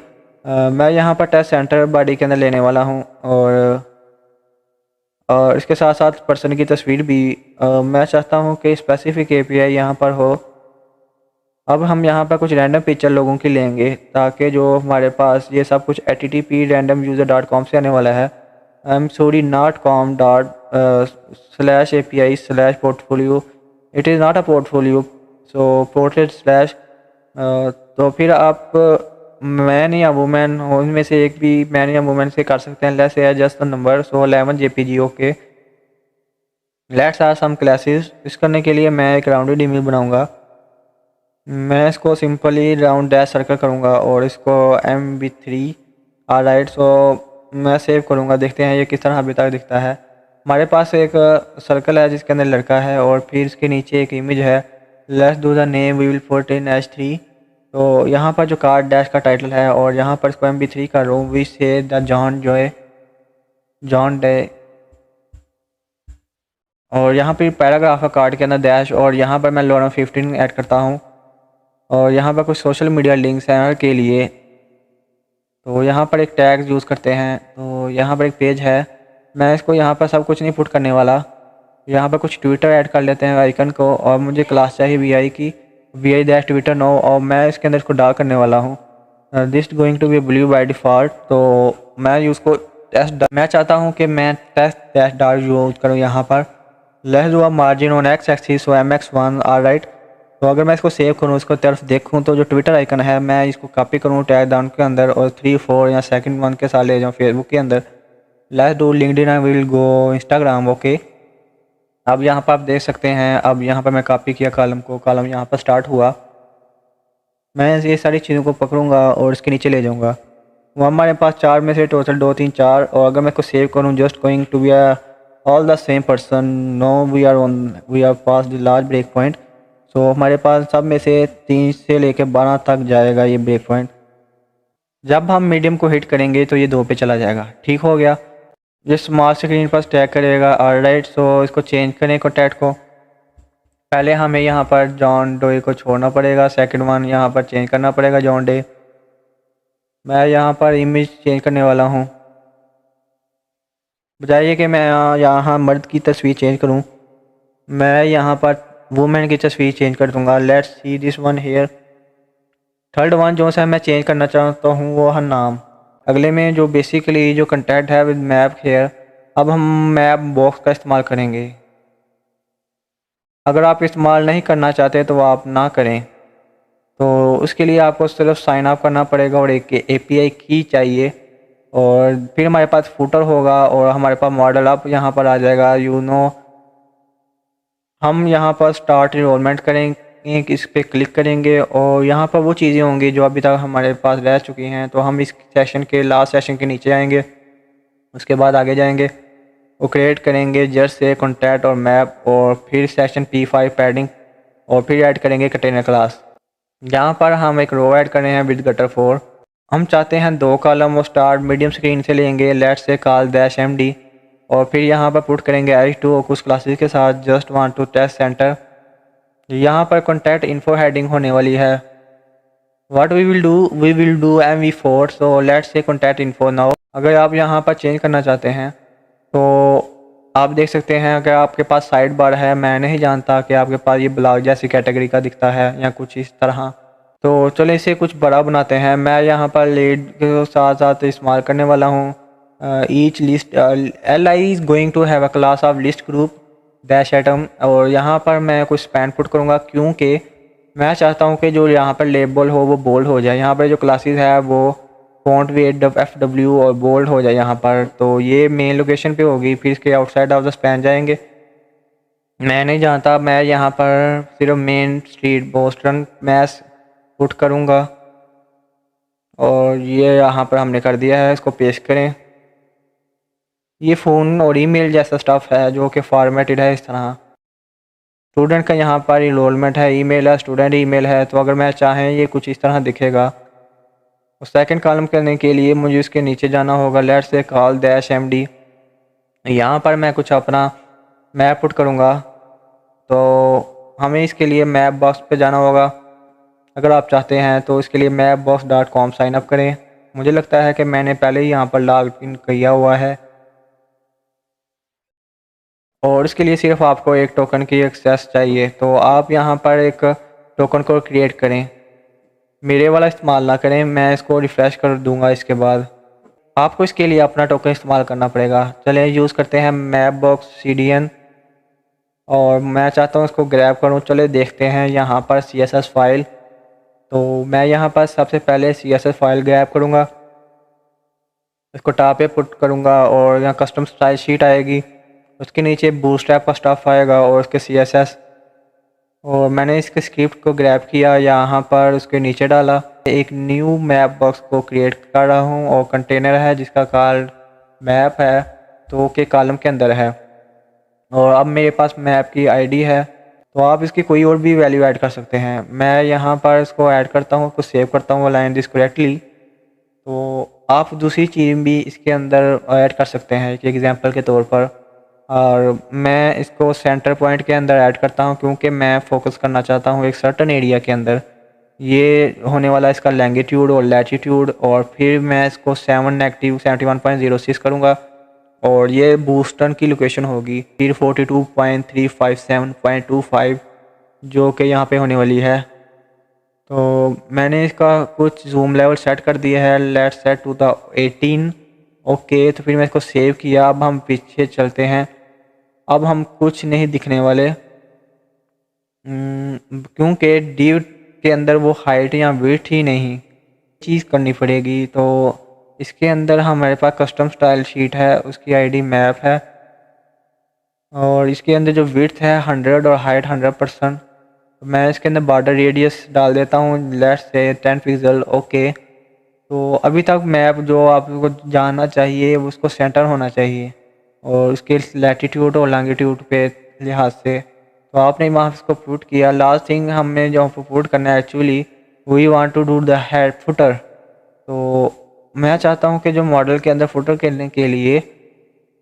[SPEAKER 1] मैं यहाँ पर टेस्ट सेंटर बॉडी के अंदर लेने वाला हूँ, और इसके साथ साथ पर्सन की तस्वीर भी मैं चाहता हूँ कि स्पेसिफिक API यहाँ पर हो। अब हम यहाँ पर कुछ रैंडम पिक्चर लोगों की लेंगे ताकि जो हमारे पास ये सब कुछ http://randomuser.com से आने वाला है। .com/API/portfolio। It is not a portfolio, so port-led slash. तो फिर आप मैन या वुमेन हो, उनमें से एक भी मैन या वुमेन से कर सकते हैं। Let's say just the number, so 11 JPG। Okay, let's are some classes. इस करने के लिए मैं एक राउंडेड इमेज बनाऊँगा। मैं इसको सिंपली राउंड डैश सर्कल करूँगा और इसको MB3 ऑलराइट। सो मैं सेव करूँगा, देखते हैं ये किस तरह अभी तक दिखता है। हमारे पास एक सर्कल है जिसके अंदर लड़का है और फिर इसके नीचे एक इमेज है। Let's do the name we will put in H3। तो यहाँ पर जो कार्ड डैश का टाइटल है और यहाँ पर इसको MB3 कर रहा हूँ। वी से द जॉन डे, और यहाँ पर पैराग्राफ का कार्ड के अंदर डैश, और यहाँ पर मैं लोन 15 ऐड करता हूँ, और यहाँ पर कुछ सोशल मीडिया लिंक्स हैं के लिए। तो यहाँ पर एक टैग यूज़ करते हैं। तो यहाँ पर एक पेज है, मैं इसको यहाँ पर सब कुछ नहीं पुट करने वाला। यहाँ पर कुछ ट्विटर ऐड कर लेते हैं आइकन को, और मुझे क्लास चाहिए VI की, VI-Twitter नो, और मैं इसके अंदर इसको डार्क करने वाला हूँ। This going to be blue by default. तो मैं यूज़ को टेस्ट, मैं चाहता हूँ कि मैं टेस्ट डैश डार्क यूज़ करूँ यहाँ पर। Let's do a margin on x axis mx1 are right. तो अगर मैं इसको सेव करूँ, इसको तरफ देखूँ, तो जो ट्विटर आइकन है मैं इसको कॉपी करूँ टैग डाउन के अंदर और 3 4 या सेकंड वन के साथ ले जाऊँ फेसबुक के अंदर। Let's do LinkedIn I will go Instagram. Okay, अब यहाँ पर आप देख सकते हैं, अब यहाँ पर मैं कॉपी किया कॉलम को, कॉलम यहाँ पर स्टार्ट हुआ। मैं ये सारी चीज़ों को पकड़ूंगा और इसके नीचे ले जाऊँगा। वो हमारे पास 4 में से टोटल 2 3 4, और अगर मैं इसको सेव करूँ, just going to be all the same person, no we are pass the large breakpoint. सो हमारे पास सब में से 3 से लेकर 12 तक जाएगा ये ब्रेक पॉइंट। जब हम मीडियम को हिट करेंगे तो ये 2 पे चला जाएगा। ठीक हो गया, ये स्मॉल स्क्रीन पर टैग करेगा। ऑलराइट, सो इसको चेंज करें कॉन्टैक्ट को। पहले हमें यहाँ पर जॉन डे को छोड़ना पड़ेगा, सेकंड वन यहाँ पर चेंज करना पड़ेगा जॉन डे। मैं यहाँ पर इमेज चेंज करने वाला हूँ, बजाय कि मैं यहाँ मर्द की तस्वीर चेंज करूँ, मैं यहाँ पर वुमेन की तस्वीर चेंज कर दूँगा। Let's see this one here. Third one जो सा मैं चेंज करना चाहता हूँ वो है नाम। अगले में जो बेसिकली जो कंटेंट है विद मैप हेयर, अब हम मैप बॉक्स का इस्तेमाल करेंगे। अगर आप इस्तेमाल नहीं करना चाहते तो आप ना करें। तो उसके लिए आपको सिर्फ साइन अप करना पड़ेगा और एक API की चाहिए, और फिर हमारे पास फूटर होगा और हमारे पास मॉडल अप यहाँ पर आ जाएगा। हम यहाँ पर स्टार्ट इनरोलमेंट करेंगे, इस पर क्लिक करेंगे और यहाँ पर वो चीज़ें होंगी जो अभी तक हमारे पास रह चुकी हैं। तो हम इस सेशन के लास्ट सेशन के नीचे आएंगे, उसके बाद आगे जाएंगे, वो क्रिएट करेंगे जस्ट से कॉन्टैक्ट और मैप, और फिर सेशन P5 पैडिंग, और फिर ऐड करेंगे कंटेनर क्लास। यहाँ पर हम एक रो ऐड कर रहे हैं विद गटर 4। हम चाहते हैं 2 कॉलम, वो स्टार्ट मीडियम स्क्रीन से लेंगे, लेट्स से कॉल -MD, और फिर यहाँ पर पुट करेंगे H2 और कुछ क्लासेस के साथ just want to test centre. यहाँ पर कॉन्टैक्ट इन्फो हेडिंग होने वाली है। What we will do MV4, so let's say contact info now. अगर आप यहाँ पर चेंज करना चाहते हैं तो आप देख सकते हैं, अगर आपके पास साइड बार है, मैं नहीं जानता कि आपके पास ये ब्लॉग जैसी कैटेगरी का दिखता है या कुछ इस तरह। तो चलो इसे कुछ बड़ा बनाते हैं। मैं यहाँ पर लीड के साथ साथ इस्तेमाल करने वाला हूँ each list LI is going to have a class of list group dash item, और यहाँ पर मैं कुछ स्पैन पुट करूँगा क्योंकि मैं चाहता हूँ कि जो यहाँ पर लेबल हो वो बोल्ड हो जाए। यहाँ पर जो क्लासेस है वो फॉन्ट वेट FW और बोल्ड हो जाए यहाँ पर। तो ये मेन लोकेशन पे होगी, फिर इसके आउटसाइड ऑफ द स्पैन जाएंगे। मैं नहीं जानता, मैं यहाँ पर सिर्फ Main Street Boston Mass put करूँगा, और ये यहाँ पर हमने कर दिया है। इसको पेस्ट करें। ये फ़ोन और ईमेल जैसा स्टफ़ है जो कि फॉर्मेटेड है इस तरह। स्टूडेंट का यहाँ पर इनरोलमेंट है, ईमेल है, स्टूडेंट ईमेल है। तो अगर मैं चाहें ये कुछ इस तरह दिखेगा। और सेकंड कॉलम करने के लिए मुझे इसके नीचे जाना होगा, लेट्स से कॉल -MD। यहाँ पर मैं कुछ अपना मैप पुट करूँगा, तो हमें इसके लिए मैप बॉक्स पे जाना होगा। अगर आप चाहते हैं तो इसके लिए mapbox.com साइन अप करें। मुझे लगता है कि मैंने पहले ही यहाँ पर लॉग इन किया हुआ है, और इसके लिए सिर्फ आपको एक टोकन की एक्सेस चाहिए। तो आप यहाँ पर एक टोकन को क्रिएट करें, मेरे वाला इस्तेमाल ना करें। मैं इसको रिफ़्रेश कर दूंगा, इसके बाद आपको इसके लिए अपना टोकन इस्तेमाल करना पड़ेगा। चलें यूज़ करते हैं मैपबॉक्स CDN, और मैं चाहता हूँ इसको ग्रैब करूँ। चले देखते हैं यहाँ पर CSS फाइल। तो मैं यहाँ पर सबसे पहले CSS फाइल ग्रैब करूँगा, इसको टॉप पे पुट करूँगा, और यहाँ कस्टम स्टाइल शीट आएगी, उसके नीचे बूटस्ट्रैप का स्टफ आएगा और उसके CSS, और मैंने इसके स्क्रिप्ट को ग्रैब किया, यहाँ पर उसके नीचे डाला। एक न्यू मैप बॉक्स को क्रिएट कर रहा हूँ, और कंटेनर है जिसका कॉल मैप है, तो के कॉलम के अंदर है। और अब मेरे पास मैप की ID है, तो आप इसकी कोई और भी वैल्यू ऐड कर सकते हैं। मैं यहाँ पर इसको ऐड करता हूँ, इसको सेव करता हूँ अलाइन दिस करेक्टली। तो आप दूसरी चीज़ भी इसके अंदर ऐड कर सकते हैं एक एग्जांपल के तौर पर, और मैं इसको सेंटर पॉइंट के अंदर ऐड करता हूँ क्योंकि मैं फोकस करना चाहता हूँ एक सर्टन एरिया के अंदर। ये होने वाला इसका लैंगिट्यूड और लैटिट्यूड, और फिर मैं इसको 7-71.06 करूँगा, और ये बूस्टन की लोकेशन होगी। फिर 42.357.25 जो कि यहाँ पे होने वाली है। तो मैंने इसका कुछ जूम लेवल सेट कर दिया है, let's set to the 18। Okay, तो फिर मैं इसको सेव किया। अब हम पीछे चलते हैं, अब हम कुछ नहीं दिखने वाले, क्योंकि div के अंदर वो हाइट या विड्थ ही नहीं चीज़ करनी पड़ेगी। तो इसके अंदर हमारे पास कस्टम स्टाइल शीट है, उसकी आईडी मैप है और इसके अंदर जो विड्थ है 100 और हाइट 100%। तो मैं इसके अंदर बॉर्डर रेडियस डाल देता हूँ, लेट्स से 10 पिक्सल। ओके, तो अभी तक मैप जो आपको जानना चाहिए उसको सेंटर होना चाहिए और उसके लैटिट्यूड और लॉन्गिट्यूड पे लिहाज से। तो आपने वहाँ इसको पुट किया। लास्ट थिंग हमें जो पुट करना है, actually we want to do the head footer. तो मैं चाहता हूँ कि जो मॉडल के अंदर फुटर करने के लिए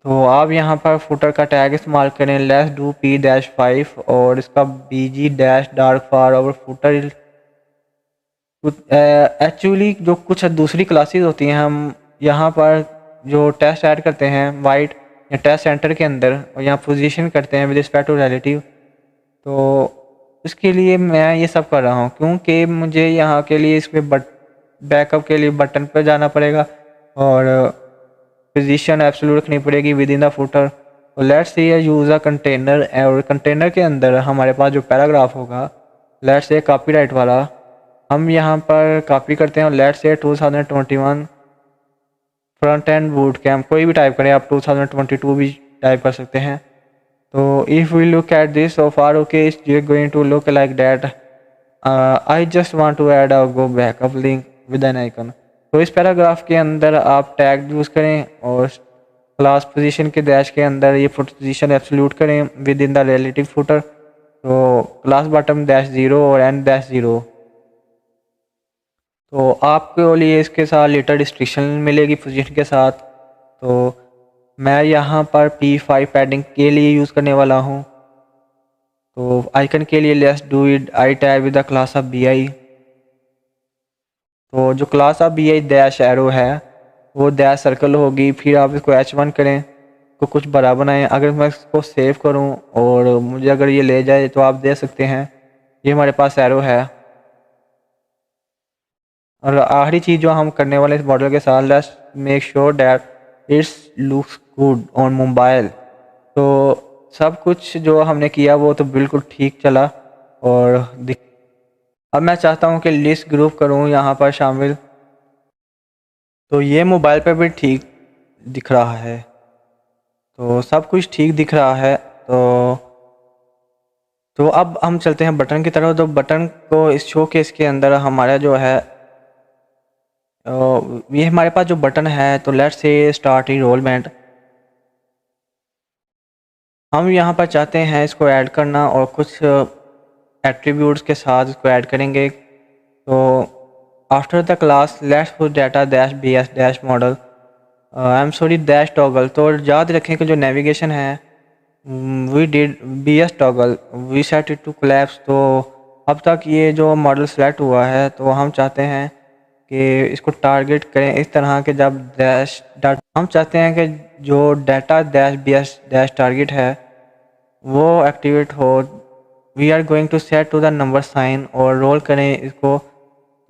[SPEAKER 1] तो आप यहाँ पर फुटर का टैग इस्तेमाल करें, लेट्स डू P-5 और इसका BG डैश डार्क फार और फुटर। एक्चुअली जो कुछ दूसरी क्लासेस होती हैं, हम यहाँ पर जो टेस्ट ऐड करते हैं वाइट या टेस्ट सेंटर के अंदर और यहाँ पोजीशन करते हैं विद रिस्पेक्ट टू रिलेटिव। तो इसके लिए मैं ये सब कर रहा हूँ क्योंकि मुझे यहाँ के लिए इस पर बैकअप के लिए बटन पर जाना पड़ेगा और पोजीशन एब्सोल्यूट रखनी पड़ेगी विद इन द फुटर। तो let's say use a container और कंटेनर के अंदर हमारे पास जो पैराग्राफ होगा, लेट्स से कॉपीराइट वाला, हम यहाँ पर कॉपी करते हैं और let's say 2021 front end boot camp कोई भी टाइप करें, आप 2022 भी टाइप कर सकते हैं। तो if we look at this so far, okay it's going to look like that. I just want to add a go backup link with an icon. तो इस पैराग्राफ के अंदर आप टैग यूज़ करें और क्लास पोजीशन के dash के अंदर ये फुट पोजीशन एब्सोल्यूट करें with in the relative footer. तो क्लास बॉटम डैश 0 और एंड डैश 0। तो आपके लिए इसके साथ लेटर रिस्ट्रिक्शन मिलेगी पोजीशन के साथ। तो मैं यहाँ पर P5 पैडिंग के लिए यूज़ करने वाला हूँ। तो आइकन के लिए let's do it I tag with the class of BI। तो जो class of BI dash arrow है वो डैश सर्कल होगी, फिर आप इसको H1 करें तो कुछ बड़ा बनाएं। अगर मैं इसको सेव करूं और मुझे अगर ये ले जाए तो आप देख सकते हैं ये हमारे पास एरो है। और आखिरी चीज़ जो हम करने वाले इस मॉडल के साथ, let's make sure that it's looks good on mobile. तो सब कुछ जो हमने किया वो तो बिल्कुल ठीक चला और अब मैं चाहता हूँ कि लिस्ट ग्रुप करूँ यहाँ पर शामिल। तो ये मोबाइल पे भी ठीक दिख रहा है, तो सब कुछ ठीक दिख रहा है। तो अब हम चलते हैं बटन की तरफ। तो बटन को इस शो केस के अंदर हमारा जो है ये हमारे पास जो बटन है, तो लेट्स से स्टार्ट इनरोलमेंट। हम यहाँ पर चाहते हैं इसको ऐड करना और कुछ एट्रीब्यूट्स के साथ इसको ऐड करेंगे। तो after the class let's put data dash BS dash model I am sorry dash toggle. तो याद रखें कि जो नेविगेशन है we did BS toggle we set it to collapse. तो अब तक ये जो मॉडल सेलेक्ट हुआ है तो हम चाहते हैं कि इसको टारगेट करें इस तरह के जब डैश डाटा, हम चाहते हैं कि जो data dash BS dash target है वो एक्टिवेट हो। We are going to set to the number sign और रोल करें इसको।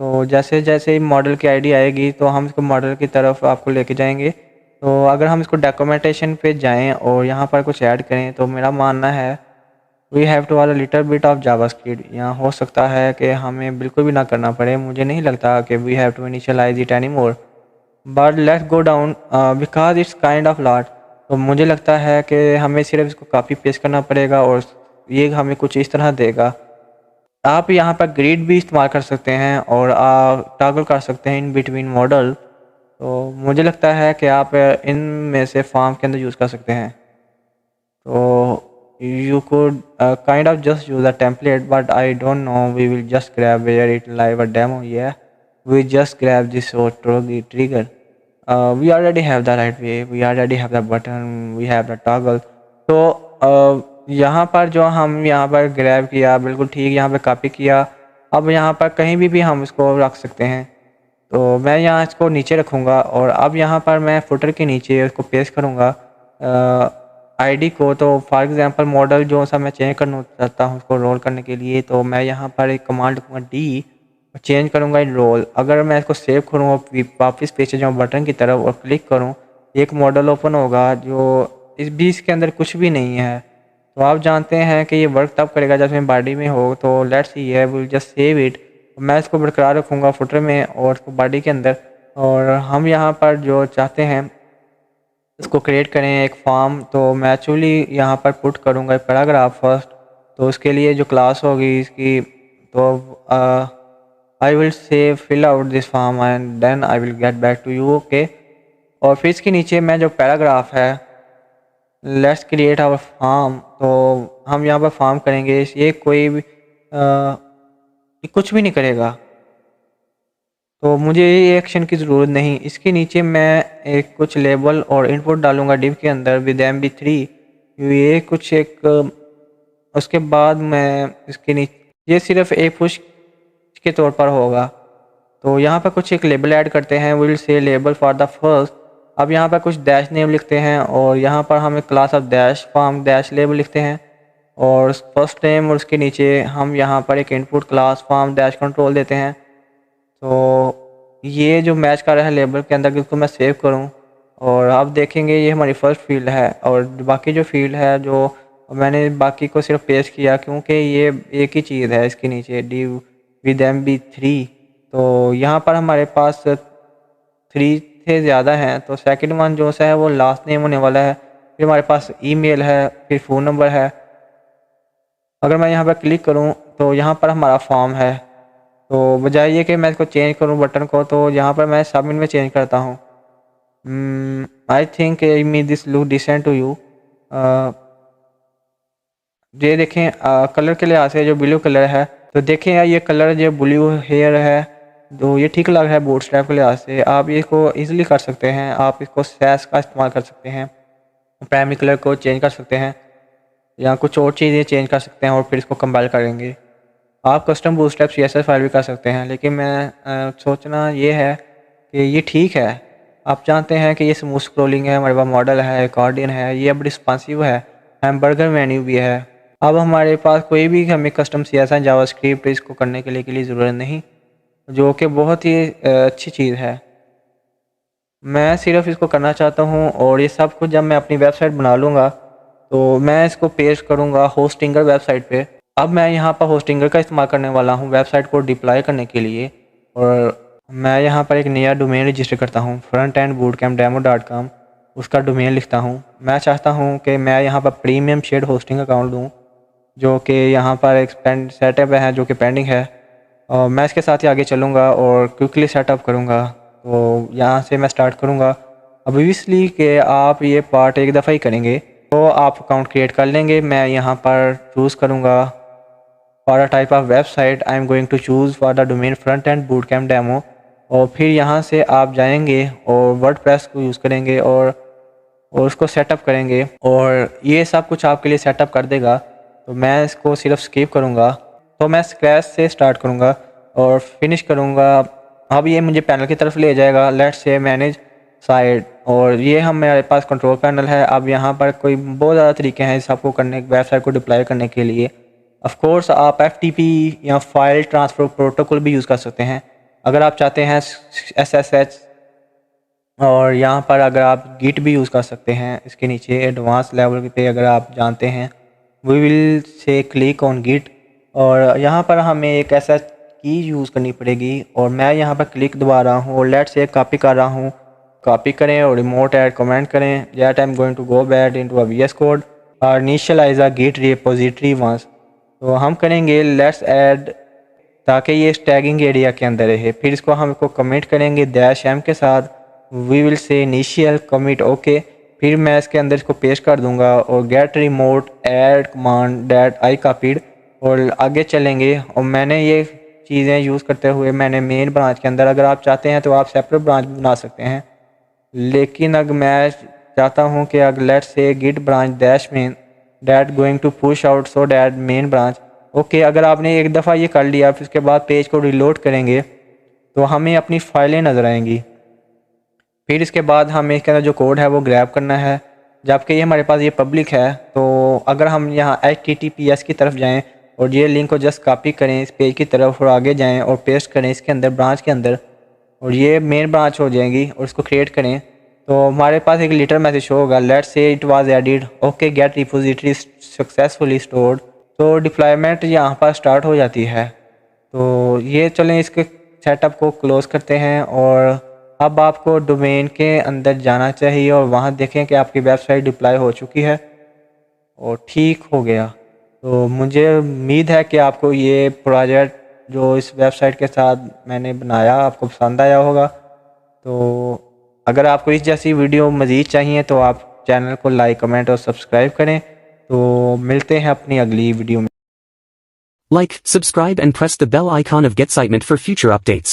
[SPEAKER 1] तो जैसे जैसे मॉडल की आईडी आएगी तो हम इसको मॉडल की तरफ आपको लेके जाएंगे। तो अगर हम इसको डॉक्यूमेंटेशन पे जाएं और यहाँ पर कुछ ऐड करें तो मेरा मानना है we have to are little bit of JavaScript. यहाँ हो सकता है कि हमें बिल्कुल भी ना करना पड़े, मुझे नहीं लगता कि we have to initialise it any more, but let's go down because it's kind of lot. तो मुझे लगता है कि हमें सिर्फ इसको कॉपी पेस्ट करना पड़ेगा और ये हमें कुछ इस तरह देगा। आप यहाँ पर ग्रिड भी इस्तेमाल कर सकते हैं और आप टॉगल कर सकते हैं इन बिटवीन मॉडल। तो मुझे लगता है कि आप इन में से फॉर्म के अंदर यूज़ कर सकते हैं। तो you could kind of just use a template, but I don't know, we will just grab where it live a demo. Yeah, we just grab this trigger. We already have the right way, we already have the button, we have the toggle. तो यहाँ पर जो हम यहाँ पर grab किया बिल्कुल ठीक, यहाँ पे कॉपी किया। अब यहाँ पर कहीं भी हम इसको रख सकते हैं। तो मैं यहाँ इसको नीचे रखूँगा और अब यहाँ पर मैं फुटर के नीचे इसको पेस्ट करूँगा आईडी को। तो फॉर एग्जांपल मॉडल जो सा मैं चेंज करना चाहता हूँ उसको रोल करने के लिए, तो मैं यहाँ पर एक कमांड लिखूँगा D, चेंज करूँगा इन रोल। अगर मैं इसको सेव करूँ वापस पीछे जाऊँ बटन की तरफ और क्लिक करूँ, एक मॉडल ओपन होगा जो
[SPEAKER 2] इस भी इसके अंदर कुछ भी नहीं है। तो आप जानते हैं कि ये वर्क तब करेगा जब इसमें बॉडी में हो। तो लेट्स सी है, विल जस्ट सेव इट। मैं इसको बरकरार रखूँगा फुटर में और इसको बॉडी के अंदर। और हम यहाँ पर जो चाहते हैं इसको क्रिएट करें एक फॉर्म, तो मैं एक्चुअली यहाँ पर पुट करूँगा पैराग्राफ फर्स्ट। तो उसके लिए जो क्लास होगी इसकी, तो I will say fill out this form and then I will get back to you. Okay, और फिर इसके नीचे मैं जो पैराग्राफ है, लेट्स क्रिएट आवर फॉर्म। तो हम यहाँ पर फॉर्म करेंगे। ये कोई भी कुछ भी नहीं करेगा, तो मुझे ये एक्शन की ज़रूरत नहीं। इसके नीचे मैं एक कुछ लेबल और इनपुट डालूंगा डिव के अंदर विद MB3। ये कुछ एक उसके बाद मैं इसके नीचे ये सिर्फ एक पुश के तौर पर होगा। तो यहाँ पर कुछ एक लेबल ऐड करते हैं, will say label for the first. अब यहाँ पर कुछ डैश नेम लिखते हैं और यहाँ पर हम एक class of dash form dash label लिखते हैं और फर्स्ट नेम, और उसके नीचे हम यहाँ पर एक input class form dash control देते हैं। तो ये जो मैच कर रहा है लेबल के अंदर, इसको मैं सेव करूँ और आप देखेंगे ये हमारी फर्स्ट फील्ड है। और बाकी जो फील्ड है जो मैंने बाकी को सिर्फ पेश किया क्योंकि ये एक ही चीज़ है इसके नीचे div with MB3। तो यहाँ पर हमारे पास 3 से ज़्यादा हैं, तो सेकंड वन जो सा है वो लास्ट नेम होने वाला है। फिर हमारे पास ईमेल है, फिर फ़ोन नंबर है। अगर मैं यहाँ पर क्लिक करूँ तो यहाँ पर हमारा फॉर्म है। तो बजाय ये कि मैं इसको चेंज करूँ बटन को, तो यहाँ पर मैं सबमिट में चेंज करता हूँ। I think me this look decent to you. ये देखें कलर के लिहाज से जो ब्लू कलर है, तो देखें यार ये कलर जो ब्लू हेयर है, तो ये ठीक लग रहा है बूटस्ट्रैप के लिहाज से। आप इसको इजीली कर सकते हैं। आप इसको सैस का इस्तेमाल कर सकते हैं, प्राइमरी कलर को चेंज कर सकते हैं या कुछ और चीज़ें चेंज कर सकते हैं और फिर इसको कंपाइल करेंगे। आप कस्टम बूटस्ट्रैप CSS फाइल भी कर सकते हैं, लेकिन मैं सोचना ये है कि ये ठीक है। आप जानते हैं कि ये स्मूथ स्क्रॉलिंग है, हमारे पास मॉडल है, अकॉर्डियन है, ये अब रिस्पॉन्सिव है, हैमबर्गर मेन्यू भी है। अब हमारे पास कोई भी हमें कस्टम CSS जावास्क्रिप्ट इसको करने के लिए ज़रूरत नहीं, जो कि बहुत ही अच्छी चीज़ है। मैं सिर्फ इसको करना चाहता हूँ और ये सब कुछ जब मैं अपनी वेबसाइट बना लूँगा तो मैं इसको पेश करूँगा होस्टिंगर वेबसाइट पे। अब मैं यहाँ पर होस्टिंगर का इस्तेमाल करने वाला हूँ वेबसाइट को डिप्लॉय करने के लिए, और मैं यहाँ पर एक नया डोमेन रजिस्टर करता हूँ frontendbootcampdemo.com। उसका डोमेन लिखता हूँ। मैं चाहता हूँ कि मैं यहाँ पर प्रीमियम शेड होस्टिंग अकाउंट दूँ, जो कि यहाँ पर एक सेटअप है जो कि पेंडिंग है, और मैं इसके साथ ही आगे चलूँगा और क्विकली सेटअप करूँगा। तो यहाँ से मैं स्टार्ट करूँगा। अब ऑब्वियसली कि आप ये पार्ट एक दफ़ा ही करेंगे, तो आप अकाउंट क्रिएट कर लेंगे। मैं यहाँ पर चूज़ करूँगा for a type of website, I am going to choose for the domain front end boot camp demo. और फिर यहाँ से आप जाएंगे और वर्डप्रेस को यूज़ करेंगे और उसको सेटअप करेंगे, और ये सब कुछ आपके लिए सेटअप कर देगा। तो मैं इसको सिर्फ स्किप करूँगा। तो मैं स्क्रैच से स्टार्ट करूँगा और फिनिश करूँगा। अब ये मुझे पैनल की तरफ ले जाएगा, लेट्स से मैनेज साइट, और ये हमारे पास कंट्रोल पैनल है। अब यहाँ पर कोई बहुत ज़्यादा तरीके हैं इस सबको करने, वेबसाइट को डिप्लॉय करने के लिए। ऑफ कोर्स आप FTP या फाइल ट्रांसफ़र प्रोटोकॉल भी यूज़ कर सकते हैं अगर आप चाहते हैं, SSH। और यहाँ पर अगर आप गिट भी यूज़ कर सकते हैं। इसके नीचे एडवांस लेवल पे अगर आप जानते हैं, we will say click on Git, और यहाँ पर हमें एक ऐसा की यूज़ करनी पड़ेगी, और मैं यहाँ पर क्लिक दबा रहा हूँ और लेट्स से कॉपी कर रहा हूँ। कॉपी करें और रिमोट ऐड कमेंट करें, that I am going to go back into a VS code और initialise a Git repository once. तो हम करेंगे लेट्स ऐड, ताकि ये टैगिंग एरिया के अंदर रहे। फिर इसको हम इसको कमिट करेंगे -m के साथ, we will say initial commit okay. फिर मैं इसके अंदर इसको पेस्ट कर दूंगा और get remote add command that I copied, और आगे चलेंगे। और मैंने ये चीज़ें यूज़ करते हुए मैंने मेन ब्रांच के अंदर, अगर आप चाहते हैं तो आप सेपरेट ब्रांच बना सकते हैं, लेकिन अगर मैं चाहता हूँ कि अगर let's say Git branch dash main that going to push out so that main branch okay. अगर आपने एक दफ़ा ये कर लिया, फिर उसके बाद पेज को रिलोड करेंगे तो हमें अपनी फाइलें नज़र आएंगी। फिर इसके बाद हमें इसके अंदर जो कोड है वो ग्रैब करना है, जबकि ये हमारे पास ये पब्लिक है। तो अगर हम यहाँ HTTPS की तरफ जाएं और ये लिंक को जस्ट कॉपी करें इस पेज की तरफ और आगे जाएं और पेस्ट करें इसके अंदर ब्रांच के अंदर, और ये मेन ब्रांच हो जाएगी, और इसको क्रिएट करें। तो हमारे पास एक लेटर मैसेज शो होगा, let's say it was added, okay get repository successfully stored. तो डिप्लॉयमेंट यहाँ पर स्टार्ट हो जाती है। तो ये चलें इसके सेटअप को क्लोज़ करते हैं और अब आपको डोमेन के अंदर जाना चाहिए और वहाँ देखें कि आपकी वेबसाइट डिप्लॉय हो चुकी है और ठीक हो गया। तो मुझे उम्मीद है कि आपको ये प्रोजेक्ट जो इस वेबसाइट के साथ मैंने बनाया आपको पसंद आया होगा। तो अगर आपको इस जैसी वीडियो मज़ीद चाहिए तो आप चैनल को लाइक, कमेंट और सब्सक्राइब करें। तो मिलते हैं अपनी अगली वीडियो में।
[SPEAKER 3] Like, subscribe and press the bell icon of GetSitement for future updates.